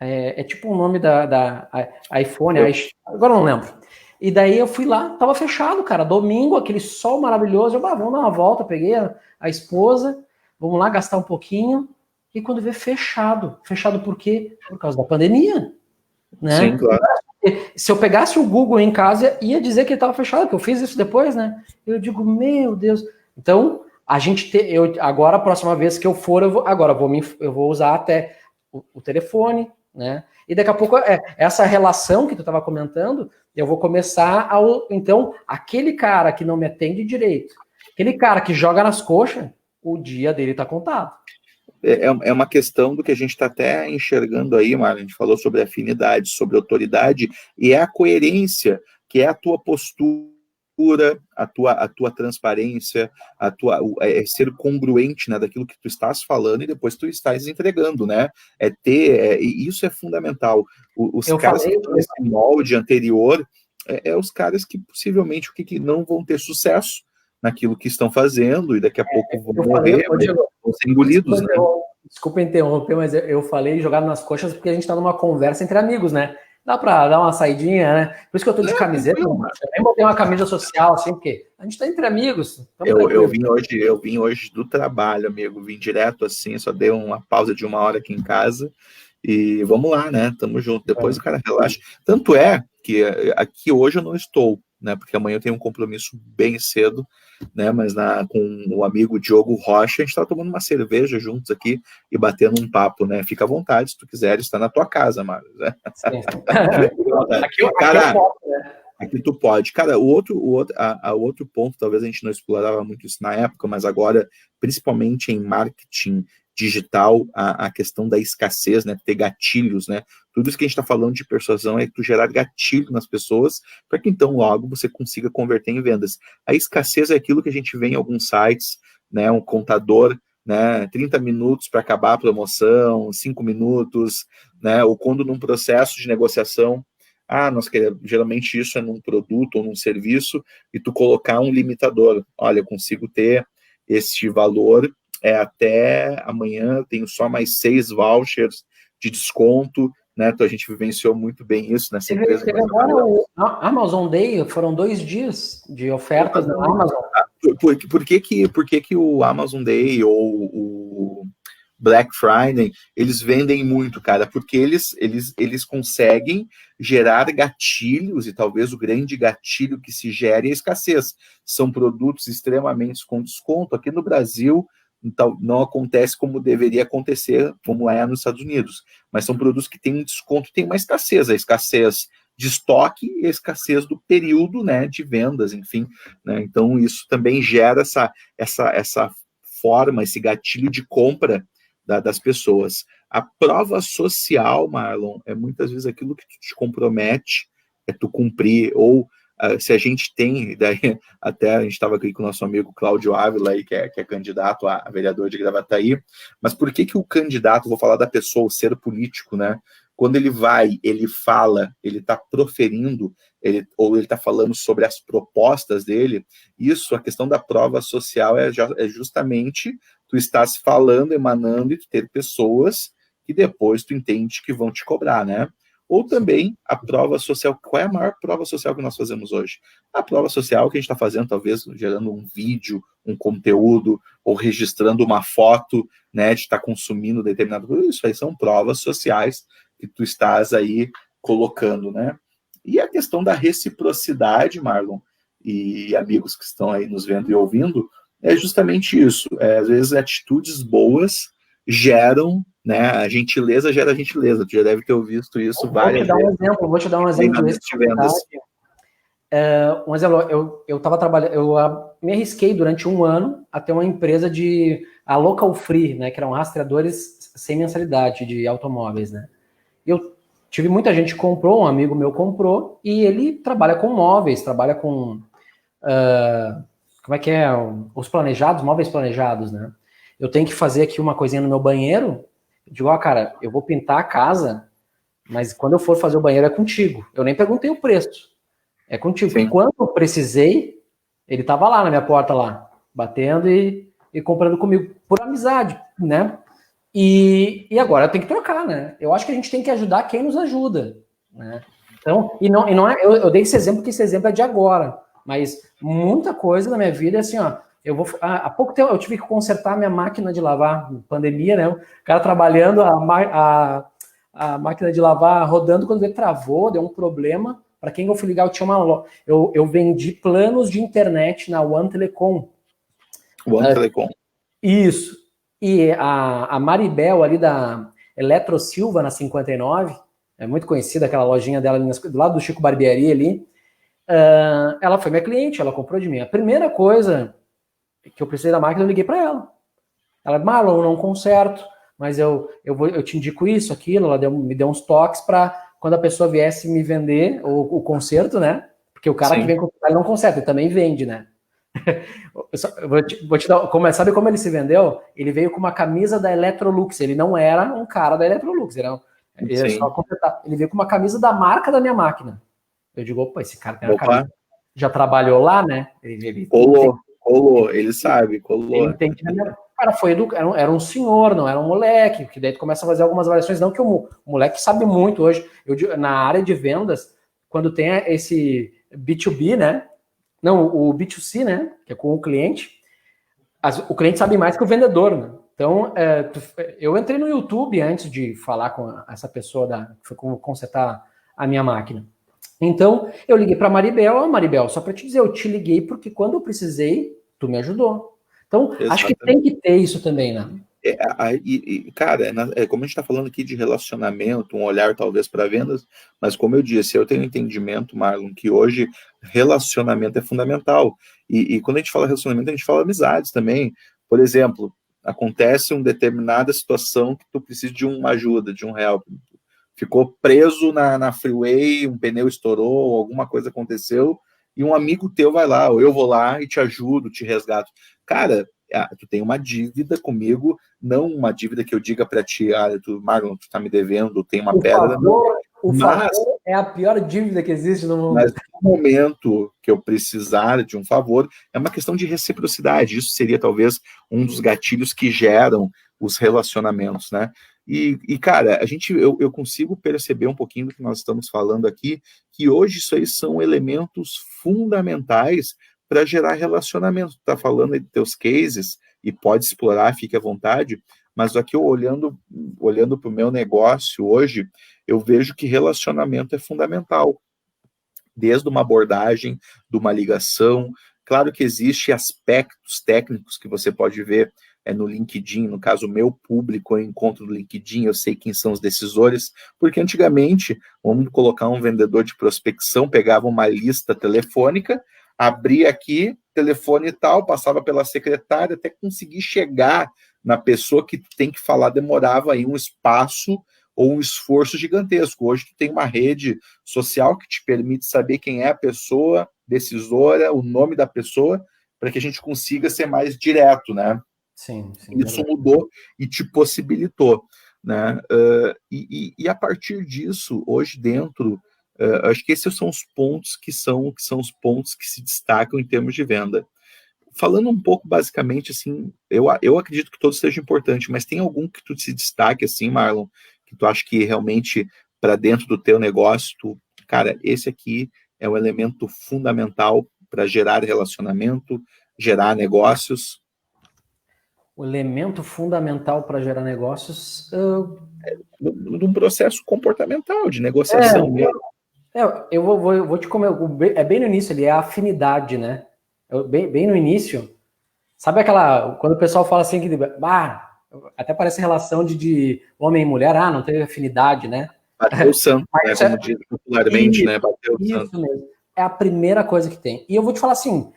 é tipo o nome da iPhone, agora eu não lembro. E daí eu fui lá, tava fechado, cara, domingo, aquele sol maravilhoso, vamos dar uma volta, peguei a esposa, vamos lá gastar um pouquinho, e quando vê fechado por quê? Por causa da pandemia, né? Sim, claro. Se eu pegasse o Google em casa, ia dizer que ele estava fechado, que eu fiz isso depois, né? Eu digo, meu Deus. Então, agora, a próxima vez que eu for, eu vou usar até o telefone, né? E daqui a pouco, essa relação que tu estava comentando, eu vou começar então, aquele cara que não me atende direito, aquele cara que joga nas coxas, o dia dele tá contado. É uma questão do que a gente está até enxergando aí, Marlon. A gente falou sobre afinidade, sobre autoridade, e é a coerência, que é a tua postura, a tua transparência, ser congruente, né, daquilo que tu estás falando e depois tu estás entregando, né? E isso é fundamental. Os caras que estão nesse molde anterior os caras que possivelmente que não vão ter sucesso naquilo que estão fazendo e daqui a pouco vão morrer, vão ser engolidos, né? Desculpa interromper, mas eu falei jogado nas coxas porque a gente tá numa conversa entre amigos, né? Dá pra dar uma saidinha, né? Por isso que eu tô de camiseta. Eu nem botei uma camisa social, assim, porque a gente tá entre amigos. Eu vim hoje do trabalho, amigo. Vim direto assim, só dei uma pausa de 1 hora aqui em casa. E vamos lá, né? Tamo junto. Depois o cara relaxa. Tanto é que aqui hoje eu não estou, né? Porque amanhã eu tenho um compromisso bem cedo, né? Mas com o amigo Diogo Rocha, a gente tá tomando uma cerveja juntos aqui e batendo um papo, né? Fica à vontade, se tu quiser, está na tua casa, Mário. Né? Cara, aqui tu pode. Cara, o outro ponto, talvez a gente não explorava muito isso na época, mas agora, principalmente em marketing digital, a questão da escassez, né, ter gatilhos, né, tudo isso que a gente está falando de persuasão é tu gerar gatilho nas pessoas para que então logo você consiga converter em vendas. A escassez é aquilo que a gente vê em alguns sites, né, um contador, né, 30 minutos para acabar a promoção, 5 minutos, né, ou quando num processo de negociação, nós queremos, geralmente isso é num produto ou num serviço, e tu colocar um limitador, olha, eu consigo ter este valor até amanhã, eu tenho só mais 6 vouchers de desconto, né? Então a gente vivenciou muito bem isso nessa empresa. Teve agora o Amazon Day, foram 2 dias de ofertas na Amazon. Por que o Amazon Day ou o Black Friday, eles vendem muito, cara? Porque eles conseguem gerar gatilhos, e talvez o grande gatilho que se gere é a escassez. São produtos extremamente com desconto. Aqui no Brasil, então, não acontece como deveria acontecer, como é nos Estados Unidos. Mas são produtos que têm um desconto e tem uma escassez. A escassez de estoque e a escassez do período, né, de vendas, enfim. Né? Então, isso também gera essa forma, esse gatilho de compra das pessoas. A prova social, Marlon, é muitas vezes aquilo que te compromete, tu cumprir, ou se a gente tem, daí até a gente estava aqui com o nosso amigo Cláudio Ávila, aí, que é candidato a vereador de Gravataí, mas por que o candidato, vou falar da pessoa, o ser político, né? Quando ele vai, ele fala, ele está proferindo, ou ele está falando sobre as propostas dele, isso, a questão da prova social é justamente tu estás falando, emanando, e tu ter pessoas que depois tu entende que vão te cobrar, né? Ou também a prova social. Qual é a maior prova social que nós fazemos hoje? A prova social que a gente está fazendo, talvez gerando um vídeo, um conteúdo, ou registrando uma foto, né, de estar consumindo determinado coisa. Isso aí são provas sociais que tu estás aí colocando, né? E a questão da reciprocidade, Marlon, e amigos que estão aí nos vendo e ouvindo, é justamente isso. Às vezes atitudes boas geram, né, a gentileza gera gentileza. Tu já deve ter visto isso várias vezes. Vou te dar um exemplo de vendas. Um exemplo, eu estava trabalhando, eu me arrisquei durante um ano a ter uma empresa a Local Free, né, que eram rastreadores sem mensalidade de automóveis, né? Eu tive muita gente que comprou, um amigo meu comprou, e ele trabalha com móveis, trabalha com como é que é? Os planejados, móveis planejados, né? Eu tenho que fazer aqui uma coisinha no meu banheiro. Eu digo, cara, eu vou pintar a casa, mas quando eu for fazer o banheiro é contigo. Eu nem perguntei o preço. É contigo. Sim. Quando eu precisei, ele tava lá na minha porta, lá, batendo e comprando comigo, por amizade, né? E agora tem que trocar, né? Eu acho que a gente tem que ajudar quem nos ajuda, né? Então, e não é, eu dei esse exemplo, porque esse exemplo é de agora, mas muita coisa na minha vida é assim, ó. Há pouco tempo eu tive que consertar minha máquina de lavar, pandemia, né? O cara trabalhando, a máquina de lavar rodando, quando ele travou, deu um problema. Para quem eu fui ligar, eu tinha eu vendi planos de internet na One Telecom. One Telecom. Isso. E a Maribel ali da Eletro Silva, na 59, é muito conhecida aquela lojinha dela ali do lado do Chico Barbearia ali. Ela foi minha cliente, ela comprou de mim. A primeira coisa que eu precisei da máquina, eu liguei para ela. Ela, Marlon, eu não conserto, mas eu te indico isso, aquilo. Ela me deu uns toques para quando a pessoa viesse me vender o conserto, né? Porque o cara Sim. que vem comprar, ele não conserta, ele também vende, né? Vou te dar, sabe como ele se vendeu? Ele veio com uma camisa da Electrolux, ele não era um cara da Electrolux, ele só completar. Ele veio com uma camisa da marca da minha máquina. Eu digo, opa, esse cara tem uma camisa. Já trabalhou lá, né? Ele colou, ele sabe, colou. Ele entende, né? O cara foi era um senhor, não era um moleque, que daí tu começa a fazer algumas variações, não que o moleque sabe muito hoje. Na área de vendas, quando tem esse B2B, né? Não, o B2C, né? Que é com o cliente, o cliente sabe mais que o vendedor, né? Então, eu entrei no YouTube antes de falar com essa pessoa que foi consertar a minha máquina. Então, eu liguei para a Maribel, só para te dizer, eu te liguei porque quando eu precisei, tu me ajudou. Então, Exatamente. Acho que tem que ter isso também, né? Cara, como a gente está falando aqui de relacionamento, um olhar talvez para vendas, mas como eu disse, eu tenho entendimento, Marlon, que hoje relacionamento é fundamental. E quando a gente fala relacionamento, a gente fala amizades também. Por exemplo, acontece uma determinada situação que tu precisa de uma ajuda, de um help. Ficou preso na freeway, um pneu estourou, alguma coisa aconteceu, e um amigo teu vai lá, ou eu vou lá e te ajudo, te resgato. Cara, tu tem uma dívida comigo, não uma dívida que eu diga para ti, Marlon, tu tá me devendo, tem uma pedra. Favor é a pior dívida que existe no mundo. Mas no momento que eu precisar de um favor, é uma questão de reciprocidade. Isso seria talvez um dos gatilhos que geram os relacionamentos, né? E cara, eu consigo perceber um pouquinho do que nós estamos falando aqui, que hoje isso aí são elementos fundamentais para gerar relacionamento. Tu tá falando aí dos teus cases, e pode explorar, fique à vontade, mas aqui eu olhando para o meu negócio hoje, eu vejo que relacionamento é fundamental. Desde uma abordagem, de uma ligação. Claro que existem aspectos técnicos que você pode ver no LinkedIn, no caso, o meu público, eu encontro no LinkedIn, eu sei quem são os decisores, porque antigamente, vamos colocar um vendedor de prospecção, pegava uma lista telefônica, abria aqui, telefone e tal, passava pela secretária, até conseguir chegar na pessoa que tem que falar, demorava aí um espaço, ou um esforço gigantesco. Hoje tu tem uma rede social que te permite saber quem é a pessoa decisora, o nome da pessoa, para que a gente consiga ser mais direto, né? Sim, Isso verdade. mudou e te possibilitou, né? E a partir disso, hoje dentro, acho que esses são os pontos que são os pontos que se destacam em termos de venda. Falando um pouco basicamente, assim, eu acredito que todos sejam importantes, mas tem algum que tu se destaque, assim, Marlon, que tu acha que realmente para dentro do teu negócio, cara, esse aqui é um elemento fundamental para gerar relacionamento, gerar negócios? O elemento fundamental para gerar negócios. Num processo comportamental, de É, negociação mesmo. eu vou te comer. É bem no início, ele é a afinidade, né? Bem no início. Sabe aquela. Quando o pessoal fala assim, que até parece relação de homem e mulher, não teve afinidade, né? Bateu o santo, né? Mas Como diz popularmente, né? Bateu o santo. isso mesmo. É a primeira coisa que tem. E eu vou te falar assim,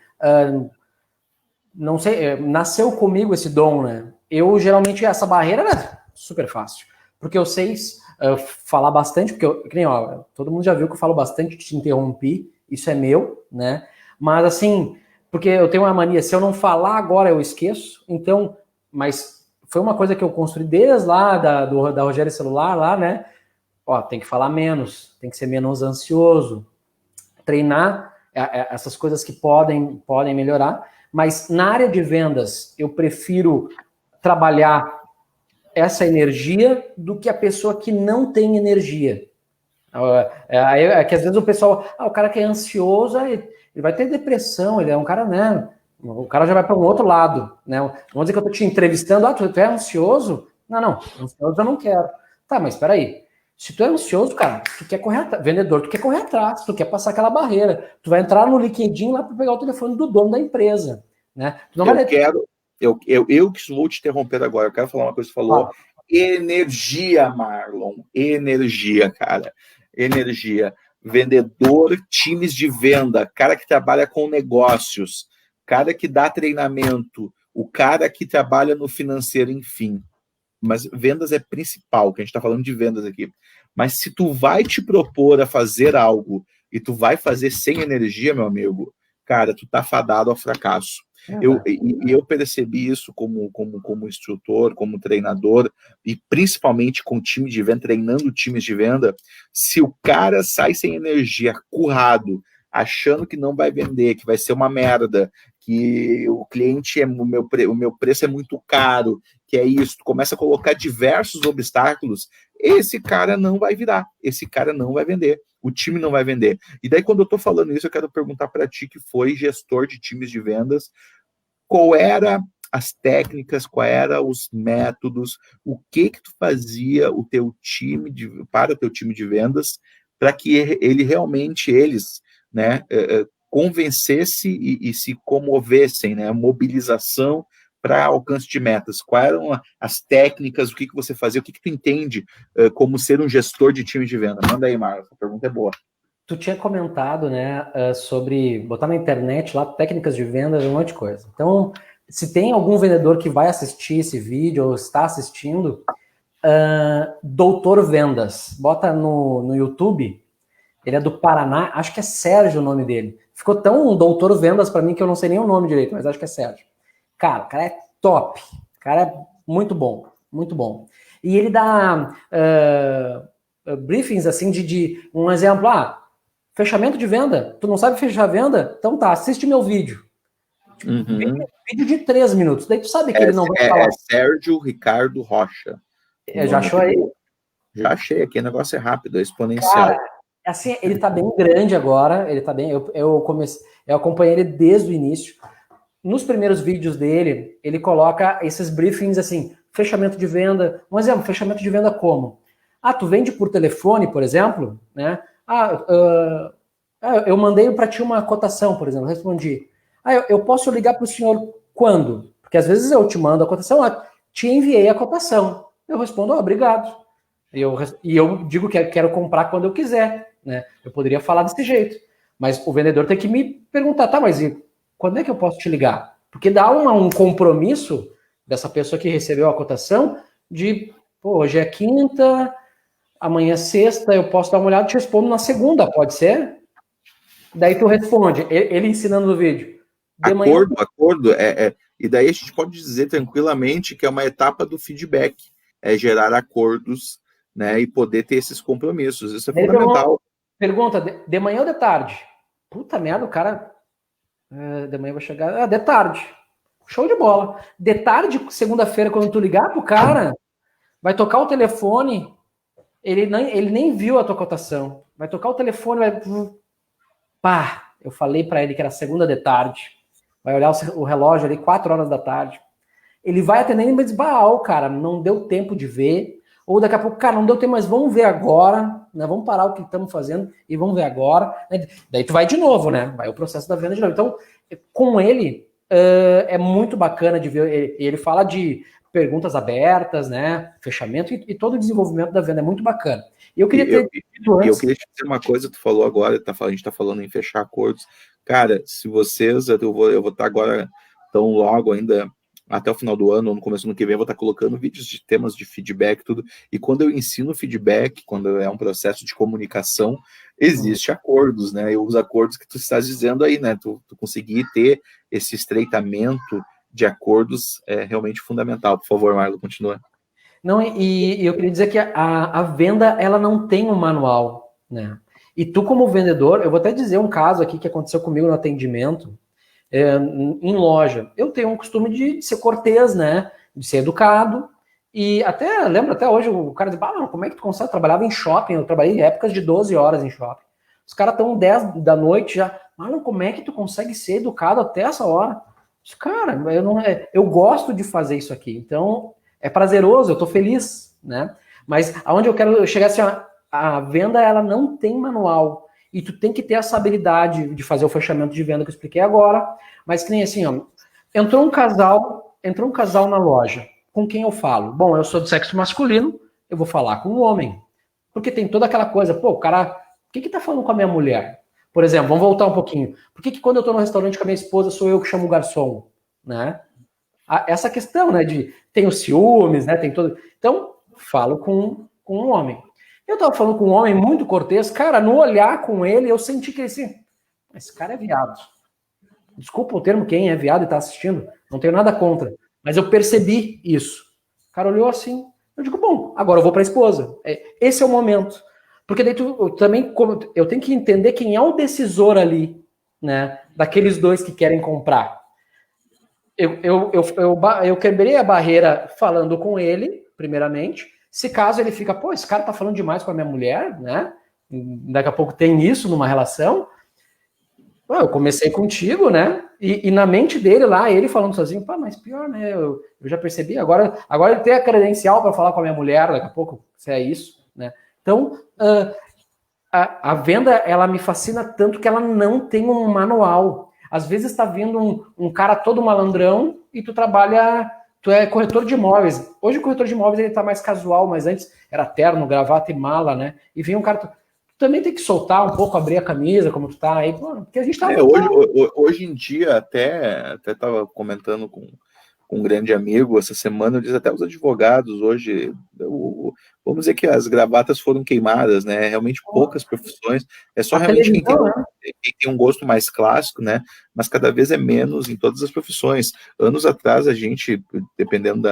não sei, nasceu comigo esse dom, né? Eu geralmente essa barreira era super fácil, porque eu sei falar bastante, porque que nem, ó, todo mundo já viu que eu falo bastante, te interrompi, isso é meu, né? Mas assim, porque eu tenho uma mania, se eu não falar agora eu esqueço, então, mas foi uma coisa que eu construí desde lá da Rogério Celular lá, né? Ó, tem que falar menos, tem que ser menos ansioso, treinar essas coisas que podem melhorar, mas na área de vendas eu prefiro trabalhar essa energia do que a pessoa que não tem energia. É que às vezes o pessoal, o cara que é ansioso, ele vai ter depressão, ele é um cara, né? O cara já vai para um outro lado, né? Vamos dizer que eu tô te entrevistando, tu é ansioso? Não, ansioso eu não quero. Tá, mas espera aí. Se tu é ansioso, cara, tu quer correr atrás, vendedor, tu quer correr atrás, tu quer passar aquela barreira, tu vai entrar no LinkedIn lá para pegar o telefone do dono da empresa, né? Tu não vai... Eu que vou te interromper agora, eu quero falar uma coisa que você falou. Energia, Marlon. Energia, cara. Energia. Vendedor, times de venda, cara que trabalha com negócios, cara que dá treinamento, o cara que trabalha no financeiro, enfim. Mas vendas é principal, que a gente está falando de vendas aqui. Mas se tu vai te propor a fazer algo e tu vai fazer sem energia, meu amigo, cara, tu tá fadado ao fracasso. Eu percebi isso como instrutor, como treinador, e principalmente com time de venda, treinando times de venda. Se o cara sai sem energia, currado, achando que não vai vender, que vai ser uma merda, que o cliente o meu preço é muito caro, que é isso, tu começa a colocar diversos obstáculos, esse cara não vai virar, esse cara não vai vender, o time não vai vender. E daí, quando eu tô falando isso, eu quero perguntar para ti, que foi gestor de times de vendas, qual era as técnicas, qual eram os métodos, o que tu fazia para o teu time de vendas, para que ele realmente, né, convencesse e se comovessem, né, mobilização para alcance de metas. Quais eram as técnicas, o que você fazia, o que tu entende como ser um gestor de time de venda? Manda aí, Marcos, a pergunta é boa. Tu tinha comentado, né, sobre botar na internet lá técnicas de vendas e um monte de coisa. Então, se tem algum vendedor que vai assistir esse vídeo ou está assistindo, Doutor Vendas, bota no YouTube, ele é do Paraná, acho que é Sérgio o nome dele. Ficou tão Doutor Vendas para mim que eu não sei nem o nome direito, mas acho que é Sérgio. Cara, o cara é top, o cara é muito bom, muito bom. E ele dá briefings assim de um exemplo, fechamento de venda. Tu não sabe fechar venda? Então tá, assiste meu vídeo. Tipo, vídeo de 3 minutos. Daí tu sabe que ele não vai falar. É Sérgio Ricardo Rocha. Já achou aí? Já achei aqui, o negócio é rápido, é exponencial. Cara, assim, ele tá bem grande agora, ele tá bem. Eu acompanhei ele desde o início. Nos primeiros vídeos dele, ele coloca esses briefings assim, fechamento de venda. Um exemplo, fechamento de venda como? Tu vende por telefone, por exemplo, né? Eu mandei para ti uma cotação, por exemplo, respondi. Eu posso ligar para o senhor quando? Porque às vezes eu te mando a cotação, te enviei a cotação. Eu respondo, obrigado. E eu digo que quero comprar quando eu quiser, né? Eu poderia falar desse jeito. Mas o vendedor tem que me perguntar, tá, mas quando é que eu posso te ligar? Porque dá um compromisso dessa pessoa que recebeu a cotação de, hoje é quinta, amanhã é sexta, eu posso dar uma olhada e te respondo na segunda, pode ser? Daí tu responde, ele ensinando no vídeo. Acordo. E daí a gente pode dizer tranquilamente que é uma etapa do feedback, é gerar acordos, né, e poder ter esses compromissos. Isso é fundamental. Pergunta, de manhã ou de tarde? Puta merda, o cara de manhã vai chegar, de tarde. Show de bola. De tarde, segunda-feira, quando tu ligar pro cara, vai tocar o telefone, ele nem viu a tua cotação. Vai tocar o telefone, vai... Pá, eu falei para ele que era segunda de tarde. Vai olhar o relógio ali, 4 horas da tarde. Ele vai atender e vai dizer, cara, não deu tempo de ver. Ou daqui a pouco, cara, não deu tempo, mas vamos ver agora, né? Vamos parar o que estamos fazendo e vamos ver agora. Daí tu vai de novo, né? Vai o processo da venda de novo. Então, com ele, é muito bacana de ver. Ele fala de perguntas abertas, né? Fechamento e todo o desenvolvimento da venda. É muito bacana. E eu queria ter dito antes... Eu queria te dizer uma coisa, tu falou agora, a gente está falando em fechar acordos. Cara, se vocês, eu vou estar agora tão logo ainda, até o final do ano, ou no começo do ano que vem, eu vou estar colocando vídeos de temas de feedback, tudo. E quando eu ensino feedback, quando é um processo de comunicação, existe acordos, né? E os acordos que tu estás dizendo aí, né? Tu conseguir ter esse estreitamento de acordos é realmente fundamental. Por favor, Marlon, continua. Não, e eu queria dizer que a venda, ela não tem um manual, né? E tu, como vendedor, eu vou até dizer um caso aqui que aconteceu comigo no atendimento, em loja. Eu tenho um costume de ser cortês, né? De ser educado. E lembro até hoje, o cara diz, como é que tu consegue? Eu trabalhava em shopping, eu trabalhei em épocas de 12 horas em shopping. Os caras estão 10 da noite já. Como é que tu consegue ser educado até essa hora? Cara, eu gosto de fazer isso aqui. Então, é prazeroso, eu tô feliz, né? Mas aonde eu quero chegar assim, a venda, ela não tem manual. E tu tem que ter essa habilidade de fazer o fechamento de venda que eu expliquei agora. Mas que nem assim, entrou um casal na loja. Com quem eu falo? Bom, eu sou do sexo masculino, eu vou falar com um homem. Porque tem toda aquela coisa, o cara, o que tá falando com a minha mulher? Por exemplo, vamos voltar um pouquinho. Por que quando eu tô no restaurante com a minha esposa, sou eu que chamo o garçom, né? Essa questão, né, tem os ciúmes, né, tem todo... Então, falo com um homem. Eu tava falando com um homem muito cortês, cara, no olhar com ele, eu senti que esse cara é viado. Desculpa o termo, quem é viado e tá assistindo, não tenho nada contra, mas eu percebi isso. O cara olhou assim, eu digo, bom, agora eu vou pra esposa. Esse é o momento. Porque daí eu tenho que entender quem é o decisor ali, né, daqueles dois que querem comprar. Eu quebrei a barreira falando com ele, primeiramente. Se caso ele fica, esse cara tá falando demais com a minha mulher, né? Daqui a pouco tem isso numa relação. Eu comecei contigo, né? E na mente dele lá, ele falando sozinho, mas pior, né? Eu já percebi. Agora ele tem a credencial para falar com a minha mulher, daqui a pouco, se é isso, né? Então, a venda, ela me fascina tanto que ela não tem um manual. Às vezes está vindo um cara todo malandrão e tu é corretor de imóveis. Hoje o corretor de imóveis ele tá mais casual, mas antes era terno, gravata e mala, né? E vem um cara, tu também tem que soltar um pouco, abrir a camisa, como tu tá aí, porque a gente tá... Hoje em dia, até tava comentando com um grande amigo essa semana, eu disse até os advogados hoje, vamos dizer que as gravatas foram queimadas, né? Realmente poucas profissões, é só realmente quem tem um gosto mais clássico, né? Mas cada vez é menos em todas as profissões. Anos atrás, a gente, dependendo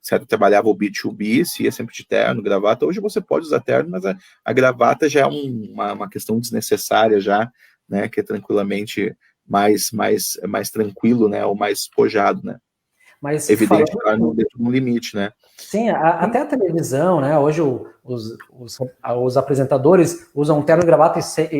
certo, eu trabalhava o B2B, se ia sempre de terno, gravata. Hoje você pode usar terno, mas a gravata já é uma questão desnecessária já, né? Que é tranquilamente mais tranquilo, né, ou mais despojado, né? Mas evidente, dentro de um limite, né? Sim, até a televisão, né? Hoje os apresentadores usam terno e gravata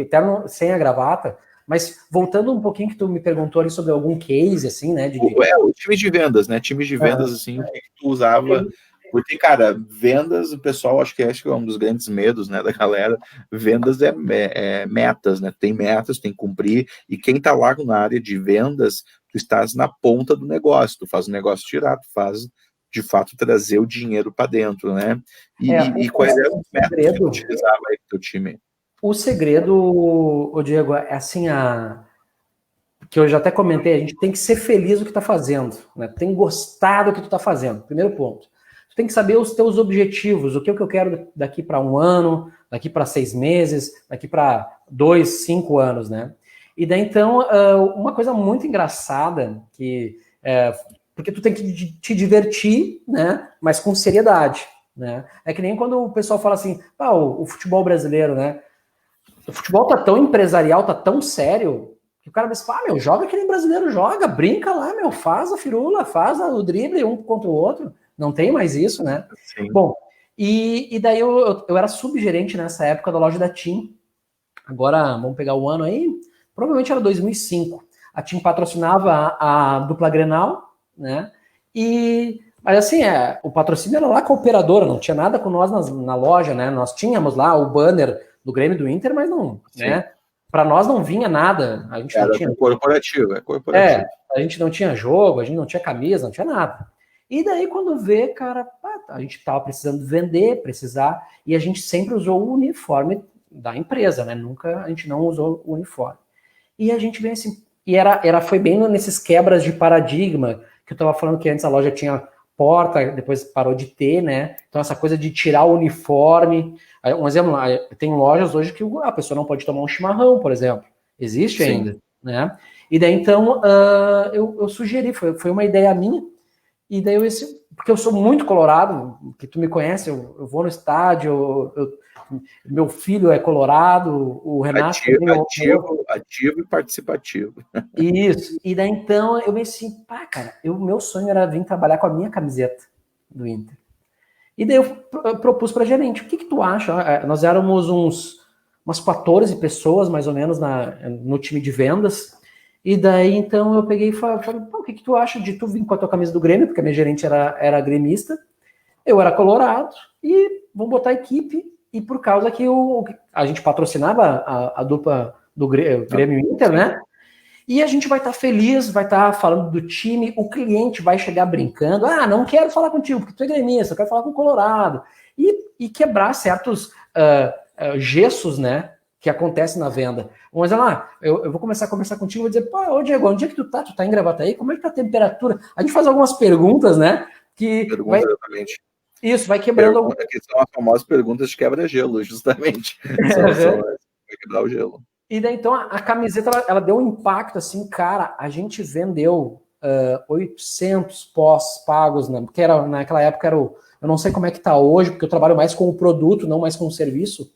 terno sem a gravata. Mas voltando um pouquinho que tu me perguntou ali sobre algum case, assim, né? O time de vendas, né? Time de vendas, assim, que tu usava... Porque, cara, vendas, o pessoal, acho que é um dos grandes medos, né, da galera. Vendas é metas, né? Tem metas, tem que cumprir. E quem tá lá na área de vendas, tu estás na ponta do negócio. Tu faz o negócio girar, tu faz, de fato, trazer o dinheiro para dentro, né? E quais eram os métodos que tu utilizava aí com o teu time? O segredo, Diego, é assim, que eu já até comentei, a gente tem que ser feliz do que tá fazendo, né? Tem que gostar do que tu tá fazendo, primeiro ponto. tu tem que saber os teus objetivos, o que eu quero daqui para 1 ano, daqui para 6 meses, daqui para 2, 5 anos, né? E daí, então, uma coisa muito engraçada, porque tu tem que te divertir, né? Mas com seriedade, né? É que nem quando o pessoal fala assim, o futebol brasileiro, né? O futebol tá tão empresarial, tá tão sério, que o cara diz, joga que nem brasileiro joga, brinca lá, faz a firula, faz o drible um contra o outro. Não tem mais isso, né? Sim. Bom, e daí eu era subgerente nessa época da loja da TIM. Agora, vamos pegar o ano aí, provavelmente era 2005. A TIM patrocinava a dupla Grenal, né? Mas assim, o patrocínio era lá com a operadora, não tinha nada com nós na loja, né? Nós tínhamos lá o banner do Grêmio e do Inter, mas não, Sim. né? Para nós não vinha nada. A gente Era não tinha corporativo. A gente não tinha jogo, a gente não tinha camisa, não tinha nada. E daí, quando vê, cara, a gente tava precisando vender, e a gente sempre usou o uniforme da empresa, né? Nunca a gente não usou o uniforme. E a gente vem assim, foi bem nesses quebras de paradigma que eu tava falando que antes a loja tinha porta, depois parou de ter, né? Então essa coisa de tirar o uniforme. Um exemplo, tem lojas hoje que a pessoa não pode tomar um chimarrão, por exemplo. Existe Sim. ainda, né? E daí então eu sugeri, foi uma ideia minha. E daí porque eu sou muito colorado, que tu me conhece, eu vou no estádio, meu filho é colorado, o Renato ativo e participativo. Isso. E daí então eu pensei, cara, meu sonho era vir trabalhar com a minha camiseta do Inter. E daí eu propus para gerente, o que tu acha? Nós éramos umas 14 pessoas, mais ou menos, no time de vendas. E daí então eu peguei e falei, o que tu acha de tu vir com a tua camisa do Grêmio? Porque a minha gerente era gremista, eu era colorado, e vamos botar a equipe. E por causa que a gente patrocinava a dupla do Grêmio Inter, né? E a gente vai estar feliz, vai estar falando do time, o cliente vai chegar brincando, não quero falar contigo, porque tu é gremista, eu quero falar com o Colorado. E quebrar certos gestos, né, que acontecem na venda. Vamos dizer lá, eu vou começar a conversar contigo, vou dizer, Diego, onde é que tu tá? Tu tá em Gravataí? Como é que tá a temperatura? A gente faz algumas perguntas, né, Exatamente. Isso, vai quebrando... Que são as famosas perguntas de quebra-gelo, justamente. Vai quebrar o gelo. E daí, então, a camiseta, ela deu um impacto, assim, cara, a gente vendeu 800 pós-pagos, né? Porque naquela época eu não sei como é que tá hoje, porque eu trabalho mais com o produto, não mais com o serviço,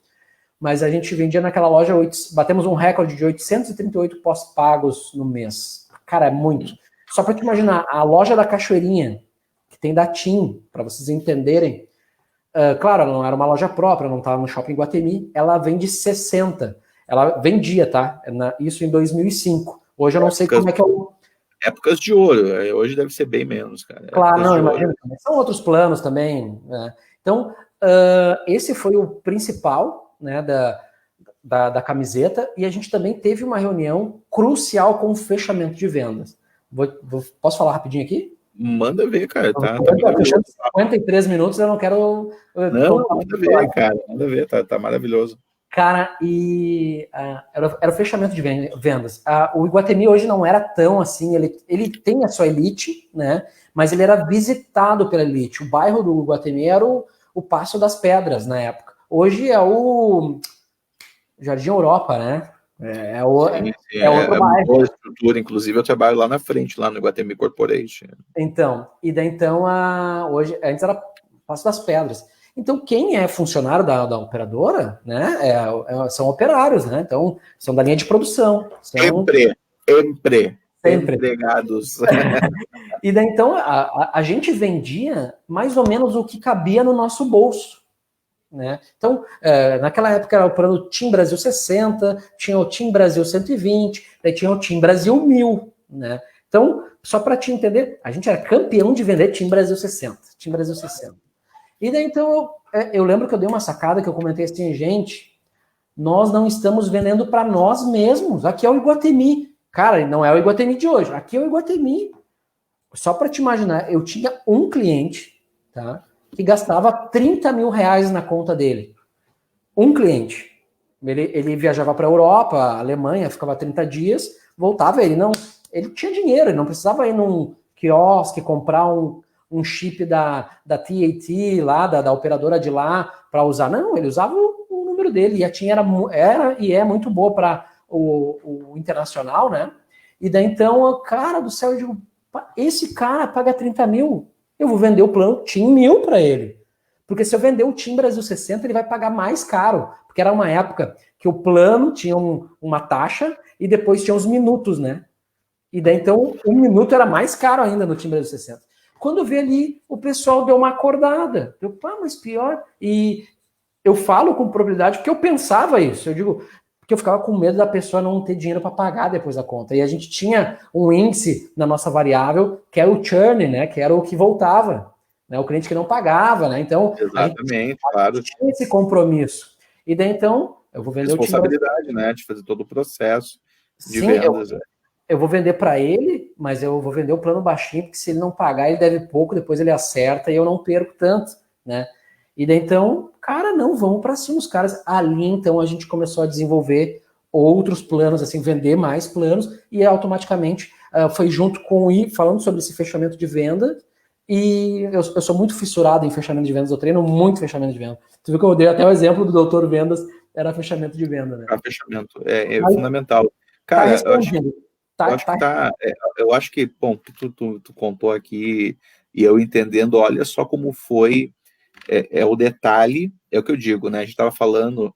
mas a gente vendia naquela loja, batemos um recorde de 838 pós-pagos no mês. Cara, é muito. Só para te imaginar, a loja da Cachoeirinha, que tem da TIM, para vocês entenderem, claro, ela não era uma loja própria, não estava no Shopping Iguatemi, ela vende 60. Ela vendia, tá? Isso em 2005. Hoje eu não sei como é que é o... Épocas de ouro. Hoje deve ser bem menos, cara. Claro, não, imagina. São outros planos também. Né? Então, esse foi o principal, né, da camiseta. E a gente também teve uma reunião crucial com o fechamento de vendas. Posso falar rapidinho aqui? Manda ver, cara. Tá 53 minutos, eu não quero... Não, manda ver, cara. Manda ver, tá maravilhoso. Cara, era o fechamento de vendas. O Iguatemi hoje não era tão assim, ele tem a sua elite, né? Mas ele era visitado pela elite. O bairro do Iguatemi era o Passo das Pedras na época. Hoje é o Jardim Europa, né? É outro bairro. Boa estrutura, inclusive eu trabalho lá na frente, lá no Iguatemi Corporation. Então, hoje, antes era Passo das Pedras. Então, quem é funcionário da operadora, né, são operários, né? Então, são da linha de produção. Sempre. Empregados. E daí, então, a gente vendia mais ou menos o que cabia no nosso bolso. Né? Então, naquela época era o plano TIM Brasil 60, tinha o TIM Brasil 120, daí tinha o TIM Brasil 1000. Né? Então, só para te entender, a gente era campeão de vender TIM Brasil 60. TIM Brasil 60. E daí, então, eu lembro que eu dei uma sacada que eu comentei assim, gente, nós não estamos vendendo para nós mesmos. Aqui é o Iguatemi. Cara, não é o Iguatemi de hoje. Aqui é o Iguatemi. Só para te imaginar, eu tinha um cliente, tá, que gastava 30 mil reais na conta dele. Um cliente. Ele viajava para a Europa, Alemanha, ficava 30 dias, voltava, ele tinha dinheiro, ele não precisava ir num quiosque, comprar um chip da TAT lá, da operadora de lá, para usar. Não, ele usava o número dele, e a TIM era e é muito boa para o internacional, né? E daí então, cara do céu, eu digo, esse cara paga 30 mil, eu vou vender o plano TIM 1000 para ele. Porque se eu vender o TIM Brasil 60, ele vai pagar mais caro. Porque era uma época que o plano tinha uma taxa e depois tinha os minutos, né? E daí, então, o minuto era mais caro ainda no TIM Brasil 60. Quando eu vi ali, o pessoal deu uma acordada. Eu, mas pior. E eu falo com propriedade porque eu pensava isso. Eu digo, porque eu ficava com medo da pessoa não ter dinheiro para pagar depois da conta. E a gente tinha um índice na nossa variável, que era o churn, né? Que era o que voltava. Né, o cliente que não pagava, né? Então, exatamente, claro. A gente tinha esse compromisso. E daí, então, eu vou vender responsabilidade, né? De fazer todo o processo de Sim, vendas. Eu vou vender para ele, mas eu vou vender o plano baixinho, porque se ele não pagar, ele deve pouco, depois ele acerta e eu não perco tanto, né? E daí, então, cara, não, vamos para cima os caras. Ali, então, a gente começou a desenvolver outros planos, assim, vender mais planos, e automaticamente foi junto com falando sobre esse fechamento de venda. E eu sou muito fissurado em fechamento de vendas, eu treino muito fechamento de venda. Tu viu que eu dei até o exemplo do Doutor Vendas, era fechamento de venda, né? Fechamento, é fundamental. Cara, eu acho que, bom, tu contou aqui, e eu entendendo, olha só como foi, o detalhe, é o que eu digo, né? A gente estava falando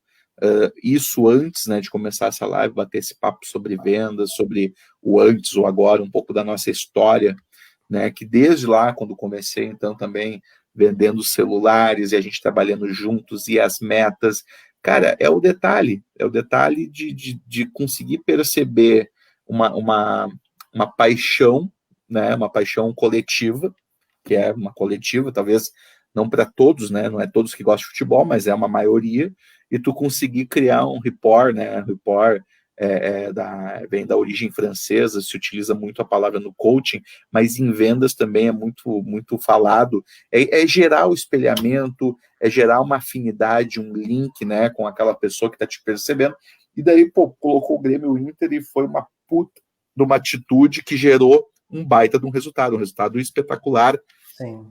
isso antes, né, de começar essa live, bater esse papo sobre vendas, sobre o antes, o agora, um pouco da nossa história, né, que desde lá, quando comecei, então, também vendendo celulares e a gente trabalhando juntos e as metas, cara, é o detalhe de conseguir perceber uma paixão, né, uma paixão coletiva, que é uma coletiva, talvez não para todos, né, não é todos que gostam de futebol, mas é uma maioria, e tu conseguir criar um rapport, né, rapport vem da origem francesa, se utiliza muito a palavra no coaching, mas em vendas também é muito falado, é gerar o espelhamento, é gerar uma afinidade, um link, né, com aquela pessoa que está te percebendo, e daí, pô, colocou o Grêmio Inter e foi uma puta de uma atitude que gerou um baita de um resultado espetacular. Sim.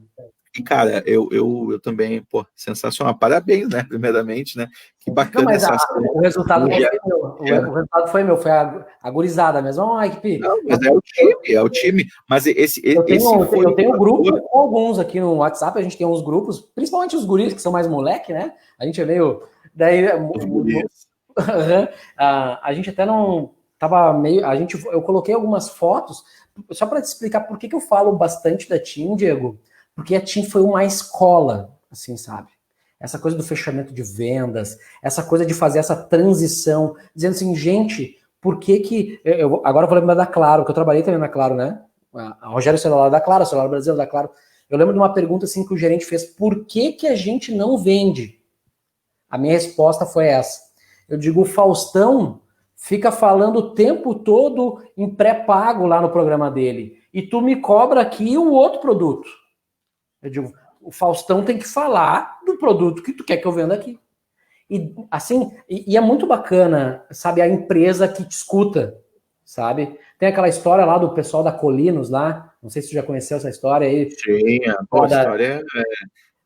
E, cara, eu também, pô, sensacional. Parabéns, né, primeiramente, né? Que bacana. Não, essa ação. O resultado foi meu. O resultado foi meu, foi a gurizada mesmo. Não, equipe. Não, mas é o time. Mas eu tenho um grupo com alguns aqui no WhatsApp, a gente tem uns grupos, principalmente os guris, que são mais moleque, né? A gente é meio. Daí, a gente até não tava meio. Eu coloquei algumas fotos, só para te explicar por que eu falo bastante da TIM, Diego. Porque a TIM foi uma escola, assim, sabe? Essa coisa do fechamento de vendas, essa coisa de fazer essa transição, dizendo assim, gente, por que agora eu vou lembrar da Claro, que eu trabalhei também na Claro, né? A Rogério Celular da Claro, Celular Brasil da Claro. Eu lembro de uma pergunta assim que o gerente fez, por que a gente não vende? A minha resposta foi essa. Eu digo, o Faustão fica falando o tempo todo em pré-pago lá no programa dele, e tu me cobra aqui o outro produto. Eu digo, o Faustão tem que falar do produto que tu quer que eu venda aqui. E assim, e é muito bacana, sabe, a empresa que te escuta, sabe? Tem aquela história lá do pessoal da Colinos lá, não sei se tu já conheceu essa história aí. Sim,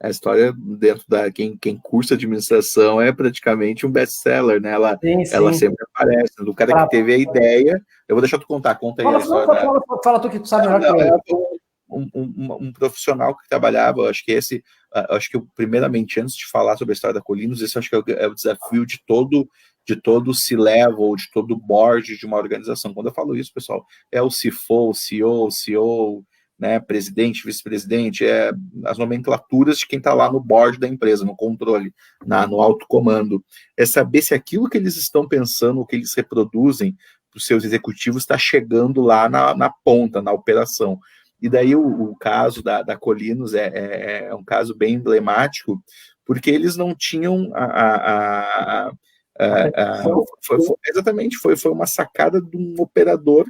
a história dentro da quem cursa administração é praticamente um best-seller, né? Ela sempre aparece, do cara que teve a ideia. Eu vou deixar tu conta aí a história. Fala tu que tu sabe melhor que eu. Um profissional que trabalhava, acho que primeiramente, antes de falar sobre a história da Colinos, esse acho que é o desafio de todo C-level, de todo board de uma organização. Quando eu falo isso, pessoal, é o CFO, o CEO, né, presidente, vice-presidente, as nomenclaturas de quem está lá no board da empresa, no controle, no alto comando. É saber se aquilo que eles estão pensando, o que eles reproduzem para os seus executivos está chegando lá na ponta, na operação. E daí o caso da Colinos é um caso bem emblemático, porque eles não tinham exatamente, foi uma sacada de um operador,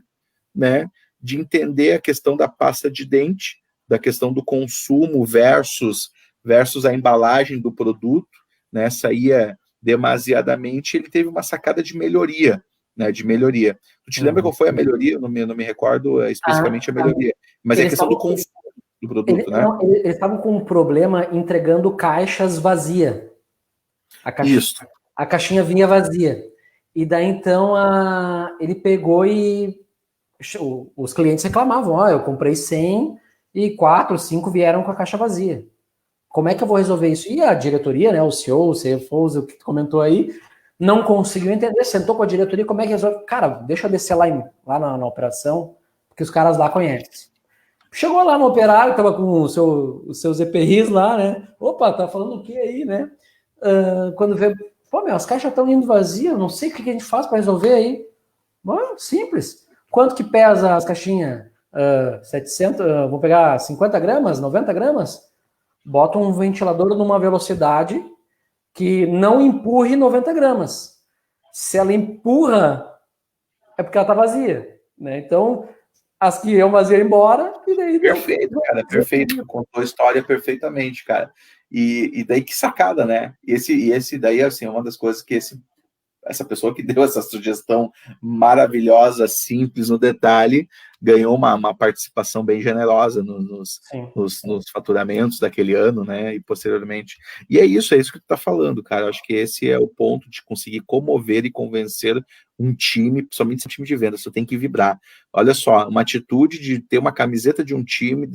né, de entender a questão da pasta de dente, da questão do consumo versus a embalagem do produto, né, saía demasiadamente, ele teve uma sacada de melhoria, né, Tu te lembra qual foi a melhoria? Eu não me recordo especificamente a melhoria, mas é a questão do do produto, né? Eles estavam com um problema entregando caixas vazias. Isso. A caixinha vinha vazia. E daí, então, ele pegou e os clientes reclamavam, eu comprei 100 e 4, 5 vieram com a caixa vazia. Como é que eu vou resolver isso? E a diretoria, né, o CEO, o CFO, o que tu comentou aí, não conseguiu entender, sentou com a diretoria, como é que resolve? Cara, deixa eu descer lá na operação, porque os caras lá conhecem. Chegou lá no operário, tava com os seus EPIs lá, né? Opa, tá falando o que aí, né? Quando vê, pô, as caixas estão indo vazias, não sei o que a gente faz para resolver aí. Bom, simples. Quanto que pesa as caixinhas? 700, vou pegar 50 gramas, 90 gramas? Bota um ventilador numa velocidade que não empurre 90 gramas. Se ela empurra, é porque ela está vazia, né? Então, as que iam vazias embora, e daí... Perfeito, cara, perfeito. Contou a história perfeitamente, cara. E daí que sacada, né? Esse daí, assim, é uma das coisas que essa pessoa que deu essa sugestão maravilhosa, simples no detalhe, ganhou uma participação bem generosa nos faturamentos daquele ano, né, e posteriormente. E é isso que tu tá falando, cara. Eu acho que esse é o ponto de conseguir comover e convencer um time, principalmente esse time de vendas, tu tem que vibrar. Olha só, uma atitude de ter uma camiseta de um time,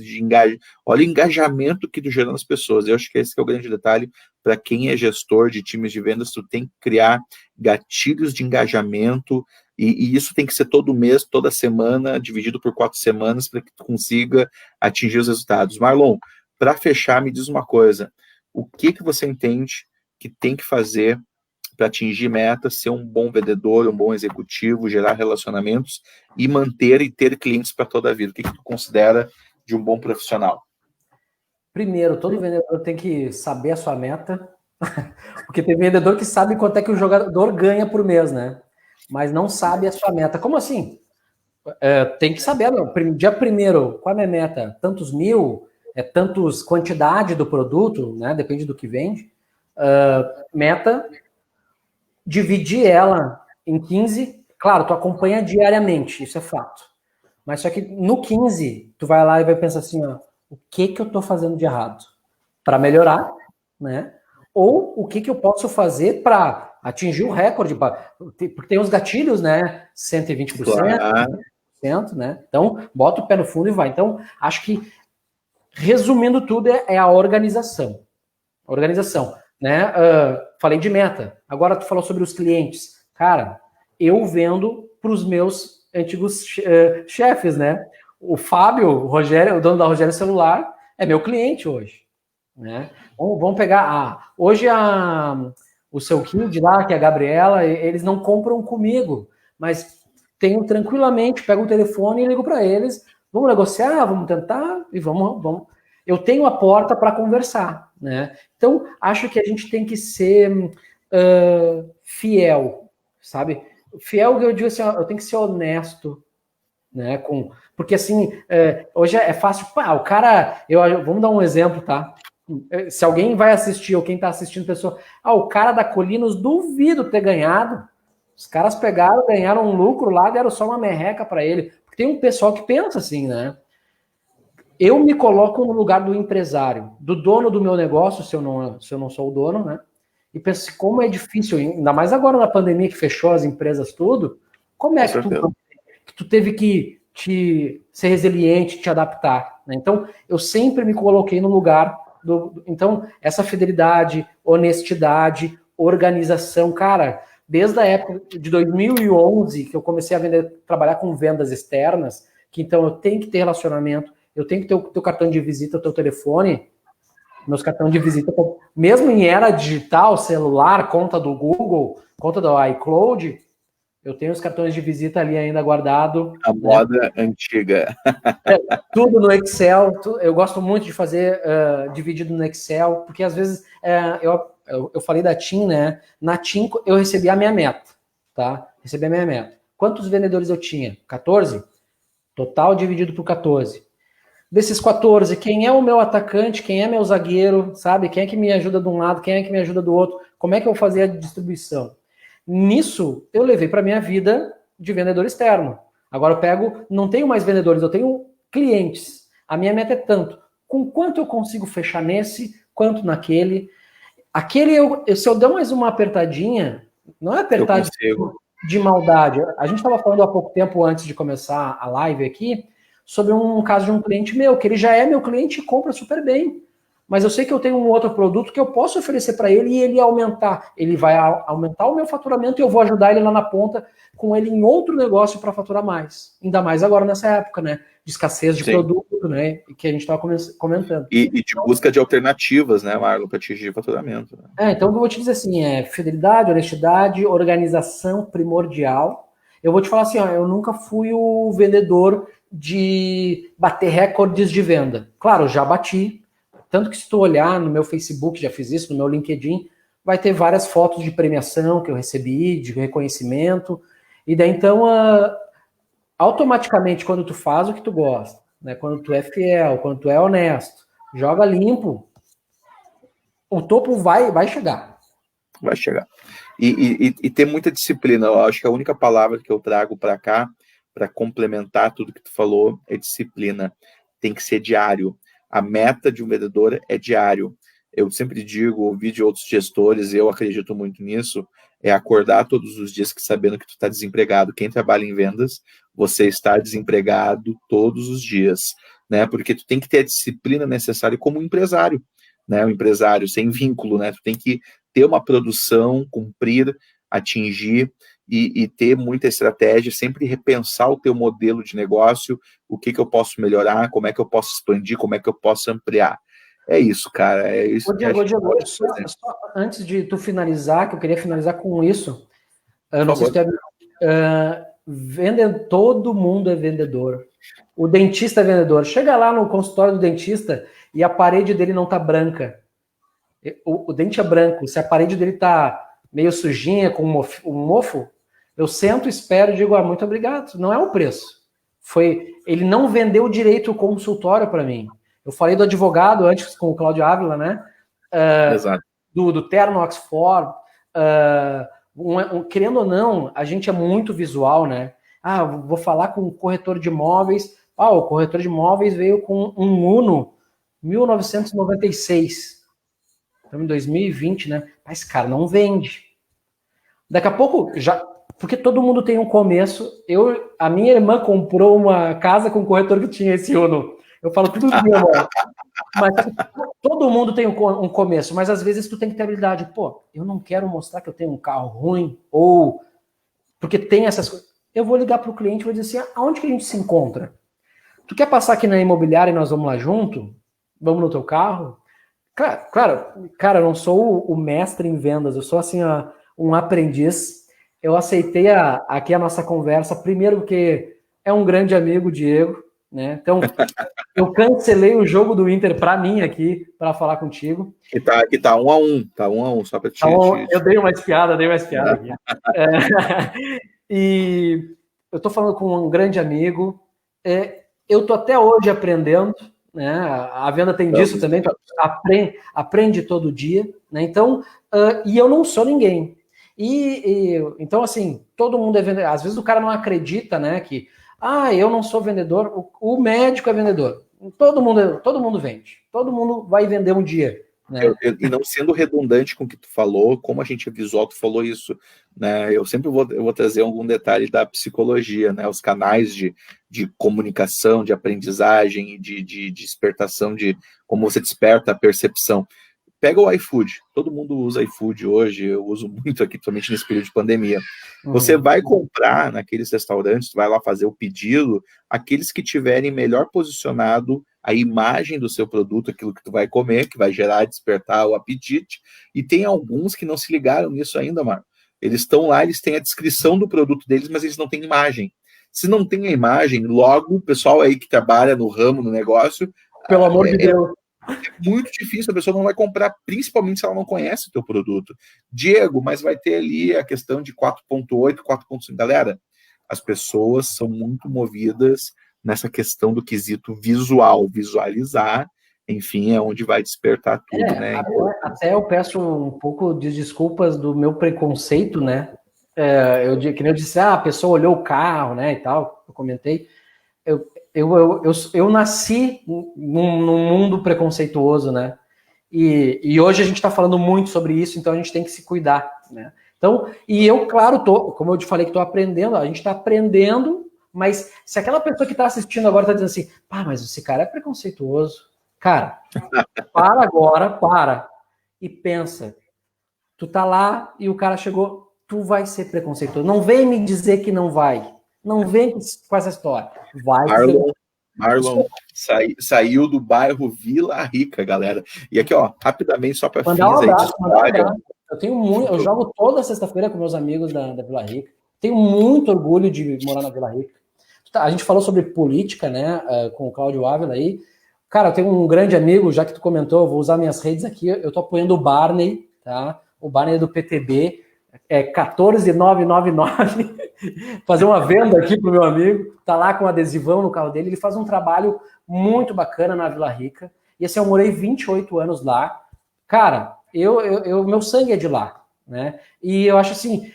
olha o engajamento que tu gera nas pessoas. Eu acho que esse é o grande detalhe para quem é gestor de times de vendas, tu tem que criar gatilhos de engajamento, e isso tem que ser todo mês, toda semana, dividido por 4 semanas, para que tu consiga atingir os resultados. Marlon, para fechar, me diz uma coisa, o que você entende que tem que fazer para atingir metas, ser um bom vendedor, um bom executivo, gerar relacionamentos e manter e ter clientes para toda a vida? O que tu considera de um bom profissional? Primeiro, todo vendedor tem que saber a sua meta, porque tem vendedor que sabe quanto é que o jogador ganha por mês, né? Mas não sabe a sua meta. Como assim? Tem que saber, dia primeiro, qual é a minha meta? Tantos mil, tantos quantidade do produto, né? Depende do que vende. Meta, dividir ela em 15. Claro, tu acompanha diariamente, isso é fato. Mas só que no 15, tu vai lá e vai pensar assim, ó, o que eu tô fazendo de errado? Para melhorar, né? Ou o que eu posso fazer para atingir o recorde? Porque tem os gatilhos, né? 120%, claro. 100%, né? Então, bota o pé no fundo e vai. Então, acho que, resumindo tudo, é a organização. Organização, né? Falei de meta. Agora tu falou sobre os clientes. Cara, eu vendo para os meus antigos chefes, né? O Fábio, o Rogério, o dono da Rogério Celular, é meu cliente hoje, né? Vamos pegar hoje o seu Kid lá, que é a Gabriela, eles não compram comigo, mas tenho tranquilamente, pego o telefone e ligo para eles, vamos negociar, vamos tentar e vamos. Eu tenho a porta para conversar, né? Então, acho que a gente tem que ser fiel, sabe? Fiel, eu digo assim, eu tenho que ser honesto, né? Porque assim, hoje é fácil, o cara, vamos dar um exemplo, tá? Se alguém vai assistir, ou quem tá assistindo, pessoa, o cara da Colinos, duvido ter ganhado. Os caras ganharam um lucro lá, deram só uma merreca para ele. Porque tem um pessoal que pensa assim, né? Eu me coloco no lugar do empresário, do dono do meu negócio, se eu não sou o dono, né? E penso, como é difícil, ainda mais agora na pandemia que fechou as empresas tudo, como é que tu teve que ser resiliente, te adaptar, né? Então, eu sempre me coloquei no lugar então, essa fidelidade, honestidade, organização, cara, desde a época de 2011, que eu comecei a trabalhar com vendas externas, que então eu tenho que ter relacionamento, eu tenho que ter o teu cartão de visita, o teu telefone, meus cartões de visita, mesmo em era digital, celular, conta do Google, conta do iCloud, eu tenho os cartões de visita ali ainda guardado. A moda antiga. Tudo no Excel. Eu gosto muito de fazer dividido no Excel, porque às vezes eu falei da TIM, né? Na TIM eu recebi a minha meta, tá? Recebi a minha meta. Quantos vendedores eu tinha? 14? Total dividido por 14. Desses 14, quem é o meu atacante, quem é meu zagueiro, sabe? Quem é que me ajuda de um lado, quem é que me ajuda do outro? Como é que eu vou fazer a distribuição? Nisso, eu levei para minha vida de vendedor externo. Agora eu não tenho mais vendedores, eu tenho clientes. A minha meta é tanto. com quanto eu consigo fechar nesse, quanto naquele. Aquele, se eu der mais uma apertadinha, não é apertar de maldade. A gente estava falando há pouco tempo, antes de começar a live aqui, sobre um caso de um cliente meu, que ele já é meu cliente e compra super bem. Mas eu sei que eu tenho um outro produto que eu posso oferecer para ele e ele aumentar. Ele vai aumentar o meu faturamento e eu vou ajudar ele lá na ponta com ele em outro negócio para faturar mais. Ainda mais agora nessa época, né? De escassez de produto, né? Que a gente estava comentando. E de busca de alternativas, né, Marlon, para atingir faturamento. Né? Então eu vou te dizer assim, fidelidade, honestidade, organização primordial. Eu vou te falar assim, eu nunca fui o vendedor de bater recordes de venda. Claro, já bati. Tanto que se tu olhar no meu Facebook, já fiz isso, no meu LinkedIn, vai ter várias fotos de premiação que eu recebi, de reconhecimento. E daí, então, automaticamente, quando tu faz o que tu gosta, né, quando tu é fiel, quando tu é honesto, joga limpo, o topo vai chegar. Vai chegar. E ter muita disciplina. Eu acho que a única palavra que eu trago para cá, para complementar tudo que tu falou, é disciplina. Tem que ser diário. A meta de um vendedor é diário. Eu sempre digo, ouvi de outros gestores, e eu acredito muito nisso, é acordar todos os dias sabendo que tu está desempregado. Quem trabalha em vendas, você está desempregado todos os dias, né? Porque tu tem que ter a disciplina necessária como empresário, né? O empresário sem vínculo, né? Tu tem que ter uma produção, cumprir, atingir e ter muita estratégia, sempre repensar o teu modelo de negócio, o que eu posso melhorar, como é que eu posso expandir, como é que eu posso ampliar. É isso, cara. É isso. Diego, só antes de tu finalizar, que eu queria finalizar com isso, eu não sei se tu todo mundo é vendedor. O dentista é vendedor. Chega lá no consultório do dentista e a parede dele não tá branca. O dente é branco. Se a parede dele tá meio sujinha, com um mofo, eu sento, espero e digo, muito obrigado. Não é o preço. Ele não vendeu direito o consultório para mim. Eu falei do advogado antes com o Cláudio Ávila, né? Exato. Do terno Oxford. Querendo ou não, a gente é muito visual, né? Vou falar com o corretor de imóveis. O corretor de imóveis veio com um Uno 1996. Estamos em 2020, né? Mas, cara, não vende. Daqui a pouco, porque todo mundo tem um começo. A minha irmã comprou uma casa com um corretor que tinha esse Uno. Eu falo tudo meu, amor. Mas todo mundo tem um começo, mas às vezes tu tem que ter habilidade. Eu não quero mostrar que eu tenho um carro ruim, ou porque tem essas coisas. Eu vou ligar para o cliente e vou dizer assim, aonde que a gente se encontra? Tu quer passar aqui na imobiliária e nós vamos lá junto? Vamos no teu carro? Claro, cara, eu não sou o mestre em vendas, eu sou assim, um aprendiz. Eu aceitei aqui a nossa conversa, primeiro porque é um grande amigo, Diego, né? Então, eu cancelei o jogo do Inter para mim aqui, para falar contigo. Que tá 1-1, só para te... Eu dei uma espiada aqui. E eu tô falando com um grande amigo, eu tô até hoje aprendendo, né? A venda tem disso também, aprende todo dia, né? Então, e eu não sou ninguém. Então, assim, todo mundo é vendedor. Às vezes o cara não acredita, né? Que eu não sou vendedor, o médico é vendedor. Todo mundo vende. Todo mundo vai vender um dia. Né? E não sendo redundante com o que tu falou, como a gente é visual, tu falou isso, né? Eu sempre vou trazer algum detalhe da psicologia, né? Os canais de comunicação, de aprendizagem, de despertação, de como você desperta a percepção. Pega o iFood, todo mundo usa iFood hoje, eu uso muito aqui, principalmente nesse período de pandemia. Você vai comprar naqueles restaurantes, vai lá fazer o pedido, aqueles que tiverem melhor posicionado a imagem do seu produto, aquilo que tu vai comer, que vai despertar o apetite, e tem alguns que não se ligaram nisso ainda, Marco. Eles estão lá, eles têm a descrição do produto deles, mas eles não têm imagem. Se não tem a imagem, logo o pessoal aí que trabalha no ramo, no negócio... Pelo amor de Deus! É muito difícil, a pessoa não vai comprar, principalmente se ela não conhece o teu produto. Diego, mas vai ter ali a questão de 4.8, 4.5. Galera, as pessoas são muito movidas nessa questão do quesito visual, visualizar, enfim, é onde vai despertar tudo, né? Até eu peço um pouco de desculpas do meu preconceito, né? Que nem eu disse, a pessoa olhou o carro, né, e tal, eu comentei. eu nasci num mundo preconceituoso, né? E hoje a gente está falando muito sobre isso, então a gente tem que se cuidar, né? Então, e eu, claro, como eu te falei que estou aprendendo, a gente está aprendendo, mas se aquela pessoa que está assistindo agora está dizendo assim, pá, mas esse cara é preconceituoso, cara, para agora, para e pensa. Tu tá lá e o cara chegou, tu vai ser preconceituoso. Não vem me dizer que não vai. Não vem com essa história. Vai ser. Marlon saiu do bairro Vila Rica, galera. E aqui, ó, rapidamente, só para Mandar um fins aí de abraço, mandar um história. abraço. Eu jogo toda sexta-feira com meus amigos da Vila Rica. Tenho muito orgulho de morar na Vila Rica. A gente falou sobre política, né, com o Cláudio Ávila aí. Cara, eu tenho um grande amigo, já que tu comentou, vou usar minhas redes aqui, eu tô apoiando o Barney, tá? O Barney é do PTB, é 14999. Fazer uma venda aqui pro meu amigo, tá lá com um adesivão no carro dele, ele faz um trabalho muito bacana na Vila Rica. E assim, eu morei 28 anos lá. Cara, meu sangue é de lá, né? E eu acho assim,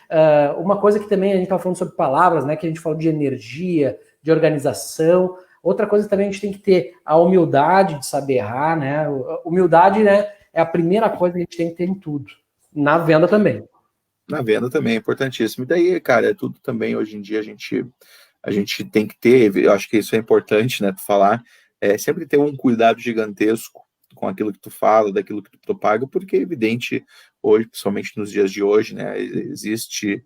uma coisa que também a gente tá falando sobre palavras, né? Que a gente falou de energia, de organização. Outra coisa também a gente tem que ter a humildade de saber errar, né? Humildade, né? É a primeira coisa que a gente tem que ter em tudo. Na venda também. Na venda também é importantíssimo. E daí, cara, é tudo também, hoje em dia, a gente tem que ter, eu acho que isso é importante, né, tu falar, sempre ter um cuidado gigantesco com aquilo que tu fala, daquilo que tu propaga, porque é evidente, hoje, principalmente nos dias de hoje, né, existe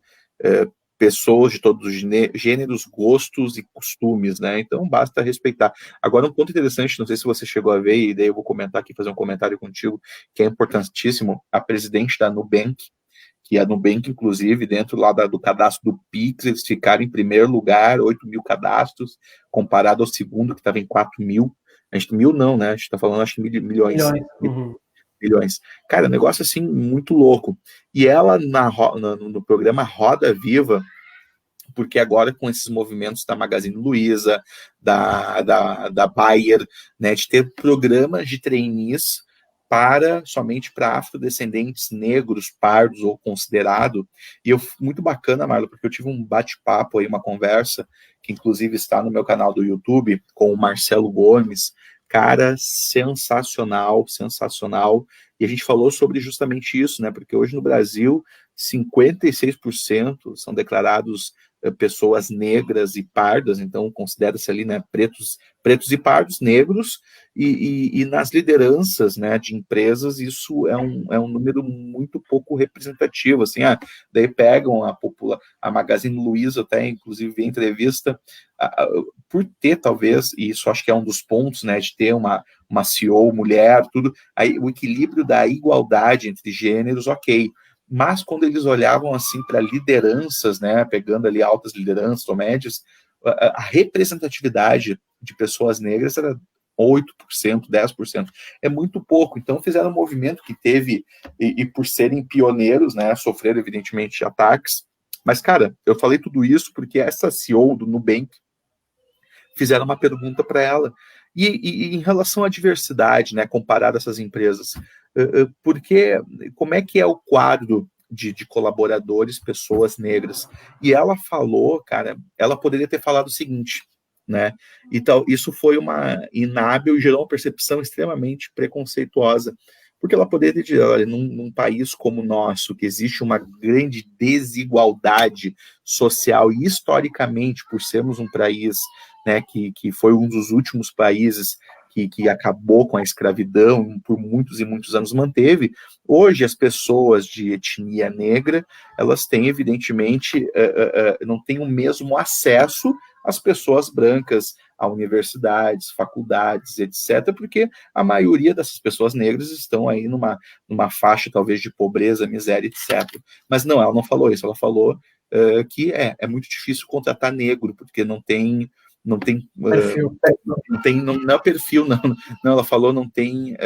pessoas de todos os gêneros, gostos e costumes, né, então basta respeitar. Agora, um ponto interessante, não sei se você chegou a ver, e daí eu vou comentar aqui, fazer um comentário contigo, que é importantíssimo, a presidente da Nubank, que a Nubank, inclusive, dentro lá do cadastro do Pix, eles ficaram em primeiro lugar, 8 mil cadastros, comparado ao segundo, que estava em 4 mil. A gente, mil não, né? A gente está falando, acho que milhões. Uhum. Milhões. Cara, um negócio assim, muito louco. E ela, no programa Roda Viva, porque agora com esses movimentos da Magazine Luiza, da Bayer, né, de ter programas de trainees somente para afrodescendentes negros, pardos ou considerado, e muito bacana, Marlon, porque eu tive um bate-papo aí, uma conversa, que inclusive está no meu canal do YouTube, com o Marcelo Gomes, cara, sensacional, sensacional, e a gente falou sobre justamente isso, né, porque hoje no Brasil, 56% são declarados pessoas negras e pardas, então considera-se ali, né, pretos e pardos, negros, e nas lideranças, né, de empresas, isso é um número muito pouco representativo, assim, daí pegam a Magazine Luiza, até inclusive vi entrevista, por ter talvez, e isso acho que é um dos pontos, né, de ter uma CEO, mulher, tudo, aí o equilíbrio da igualdade entre gêneros, ok, mas quando eles olhavam assim para lideranças, né, pegando ali altas lideranças ou médias, a representatividade de pessoas negras era 8%, 10%. É muito pouco. Então fizeram um movimento que teve, e por serem pioneiros, né, sofreram evidentemente ataques. Mas, cara, eu falei tudo isso porque essa CEO do Nubank fizeram uma pergunta para ela. E em relação à diversidade, né, comparado a essas empresas, porque como é que é o quadro de colaboradores, pessoas negras? E ela falou, cara, ela poderia ter falado o seguinte, né? Então, isso foi uma inábil e gerou uma percepção extremamente preconceituosa, porque ela poderia dizer, olha, num país como o nosso, que existe uma grande desigualdade social, e historicamente, por sermos um país, né, que foi um dos últimos países que acabou com a escravidão, por muitos e muitos anos manteve, hoje as pessoas de etnia negra, elas têm, evidentemente, não têm o mesmo acesso às pessoas brancas, a universidades, faculdades, etc., porque a maioria dessas pessoas negras estão aí numa faixa, talvez, de pobreza, miséria, etc. Mas não, ela não falou isso, ela falou que é muito difícil contratar negro, porque não tem Perfil. não é perfil, não, ela falou não tem,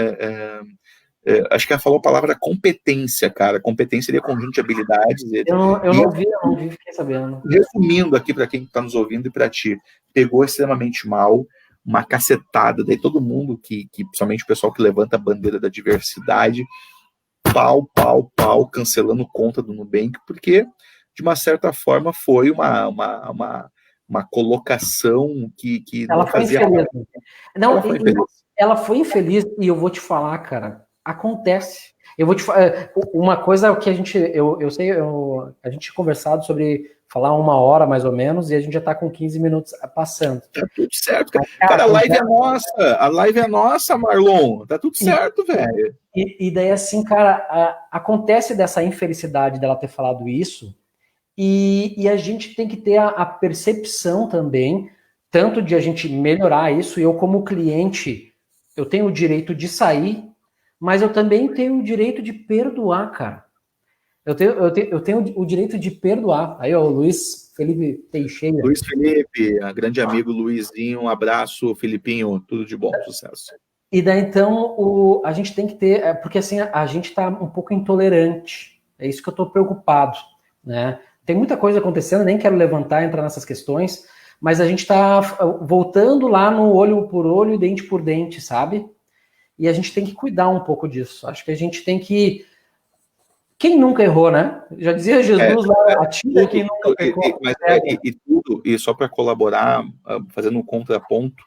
acho que ela falou a palavra competência, cara, competência seria conjunto de habilidades, eu não vi, fiquei sabendo. Resumindo aqui para quem está nos ouvindo e para ti, pegou extremamente mal, uma cacetada, daí todo mundo principalmente o pessoal que levanta a bandeira da diversidade, pau, cancelando conta do Nubank, porque de uma certa forma foi uma colocação que Ela não foi fazia infeliz. parte. Não, Ela foi infeliz. ela foi infeliz e eu vou te falar, cara, acontece. Eu vou te falar uma coisa que eu sei, a gente tinha conversado sobre falar 1 hora mais ou menos e a gente já tá com 15 minutos passando. Tá tudo certo, cara. Cara, a live é nossa. A live é nossa, Marlon. Tá tudo certo, velho. E daí, assim, cara, acontece dessa infelicidade dela ter falado isso e a gente tem que ter a percepção também, tanto de a gente melhorar isso, eu como cliente, eu tenho o direito de sair, mas eu também tenho o direito de perdoar, cara. Eu tenho o direito de perdoar. Aí, ó, o Luiz Felipe Teixeira. Luiz Felipe, grande amigo Luizinho, um abraço, Filipinho, tudo de bom, sucesso. E daí, então, a gente tem que ter, porque assim, a gente está um pouco intolerante. É isso que eu estou preocupado, né? Tem muita coisa acontecendo, nem quero levantar, entrar nessas questões, mas a gente está voltando lá no olho por olho e dente por dente, sabe? E a gente tem que cuidar um pouco disso. Acho que a gente tem que... Quem nunca errou, né? Já dizia Jesus lá, atira quem nunca pecou. E só para colaborar, fazendo um contraponto,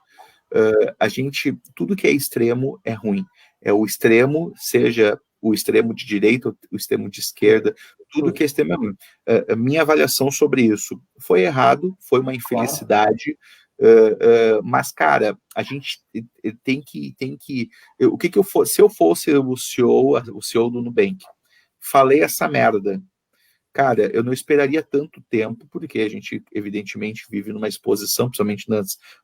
tudo que é extremo é ruim. É o extremo, seja o extremo de direita, o extremo de esquerda, tudo que é extremo é ruim. Minha avaliação sobre isso foi errado, foi uma infelicidade, mas, cara, a gente tem que se eu fosse o CEO do Nubank, falei essa merda, cara, eu não esperaria tanto tempo, porque a gente, evidentemente, vive numa exposição, principalmente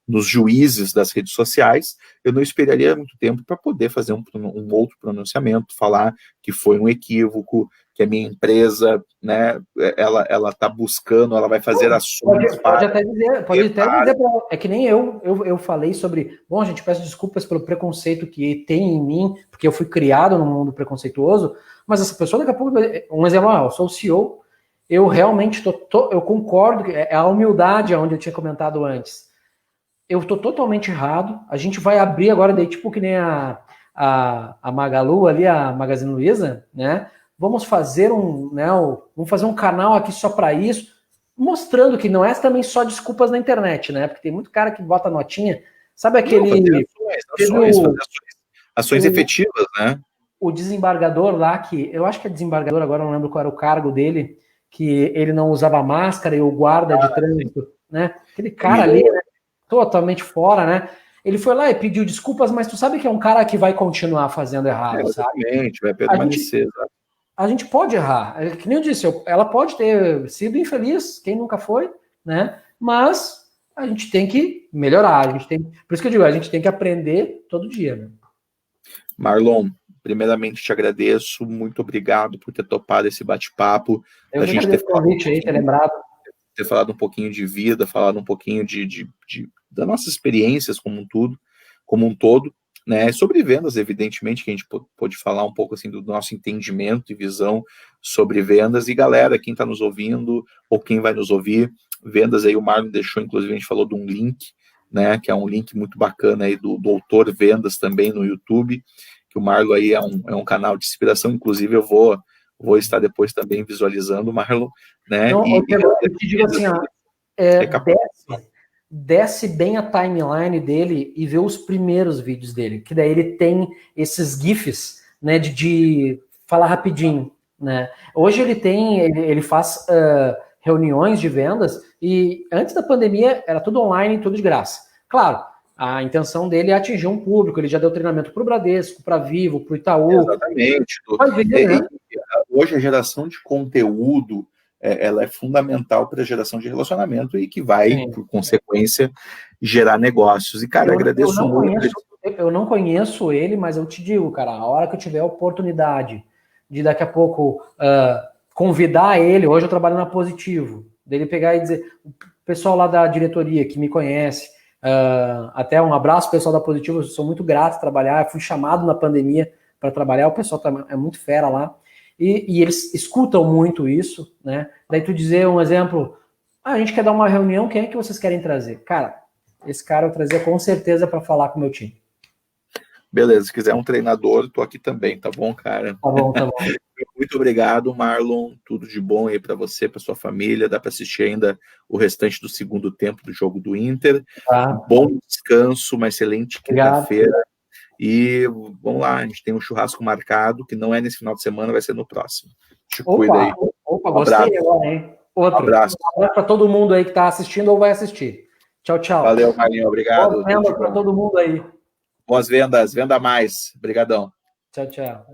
nos juízes das redes sociais, eu não esperaria muito tempo para poder fazer um outro pronunciamento, falar que foi um equívoco, que a minha empresa, né, ela está buscando, ela vai fazer ações pode até dizer, é que nem eu falei sobre, bom, gente, peço desculpas pelo preconceito que tem em mim, porque eu fui criado num mundo preconceituoso, mas essa pessoa, daqui a pouco, um exemplo, eu sou o CEO, eu realmente eu concordo, é a humildade onde eu tinha comentado antes. Eu estou totalmente errado. A gente vai abrir agora, daí, tipo que nem a Magalu ali, a Magazine Luiza, né? Vamos fazer vamos fazer um canal aqui só para isso, mostrando que não é também só desculpas na internet, né? Porque tem muito cara que bota notinha. Sabe aquele. Ações efetivas, né? O desembargador lá, que eu acho que é desembargador, agora não lembro qual era o cargo dele, que ele não usava máscara e o guarda de trânsito, né? Aquele cara ali, né? Totalmente fora, né? Ele foi lá e pediu desculpas, mas tu sabe que é um cara que vai continuar fazendo errado, sabe? Exatamente, vai permanecer. A gente pode errar. Que nem eu disse, ela pode ter sido infeliz, quem nunca foi, né? Mas a gente tem que melhorar. Por isso que eu digo, a gente tem que aprender todo dia, né? Marlon, primeiramente te agradeço, muito obrigado por ter topado esse bate-papo. A gente ter convite aí, ter lembrado. Ter falado um pouquinho de vida, falado um pouquinho das nossas experiências como um todo, né? Sobre vendas, evidentemente, que a gente pôde falar um pouco assim do nosso entendimento e visão sobre vendas. E galera, quem está nos ouvindo ou quem vai nos ouvir, vendas aí, o Marlon deixou, inclusive a gente falou de um link, né? Que é um link muito bacana aí do Doutor Vendas também no YouTube, que o Marlon aí é um canal de inspiração, inclusive eu vou estar depois também visualizando o Marlon, né? Não, eu te digo assim, desce bem a timeline dele e vê os primeiros vídeos dele, que daí ele tem esses GIFs, né, de falar rapidinho, né? Hoje ele faz reuniões de vendas e antes da pandemia era tudo online, tudo de graça. Claro, a intenção dele é atingir um público, ele já deu treinamento para o Bradesco, para a Vivo, para o Itaú. Exatamente. Hoje a geração de conteúdo ela é fundamental para a geração de relacionamento e que vai, por consequência, gerar negócios. E, cara, agradeço muito. Eu não conheço ele, mas eu te digo, cara, a hora que eu tiver a oportunidade de daqui a pouco convidar ele, hoje eu trabalho na Positivo, dele pegar e dizer, o pessoal lá da diretoria que me conhece, até um abraço pessoal da Positivo, eu sou muito grato a trabalhar, eu fui chamado na pandemia para trabalhar, o pessoal é muito fera lá, e eles escutam muito isso, né? Daí tu dizer um exemplo, a gente quer dar uma reunião, quem é que vocês querem trazer? Cara, esse cara eu trazia com certeza para falar com o meu time. Beleza, se quiser um treinador, tô aqui também, tá bom, cara? Tá bom, tá bom. Muito obrigado, Marlon. Tudo de bom aí para você, para sua família. Dá para assistir ainda o restante do segundo tempo do jogo do Inter. Tá. Bom descanso, uma excelente Obrigado. quinta-feira. E vamos lá, a gente tem um churrasco marcado, que não é nesse final de semana, vai ser no próximo. Te cuida aí. Opa, gostei agora, hein? Outro. Abraço. Um abraço para todo mundo aí que está assistindo ou vai assistir. Tchau, tchau. Valeu, Marlinho. Obrigado. Boas vendas para todo mundo aí. Boas vendas. Venda mais. Obrigadão. Tchau, tchau.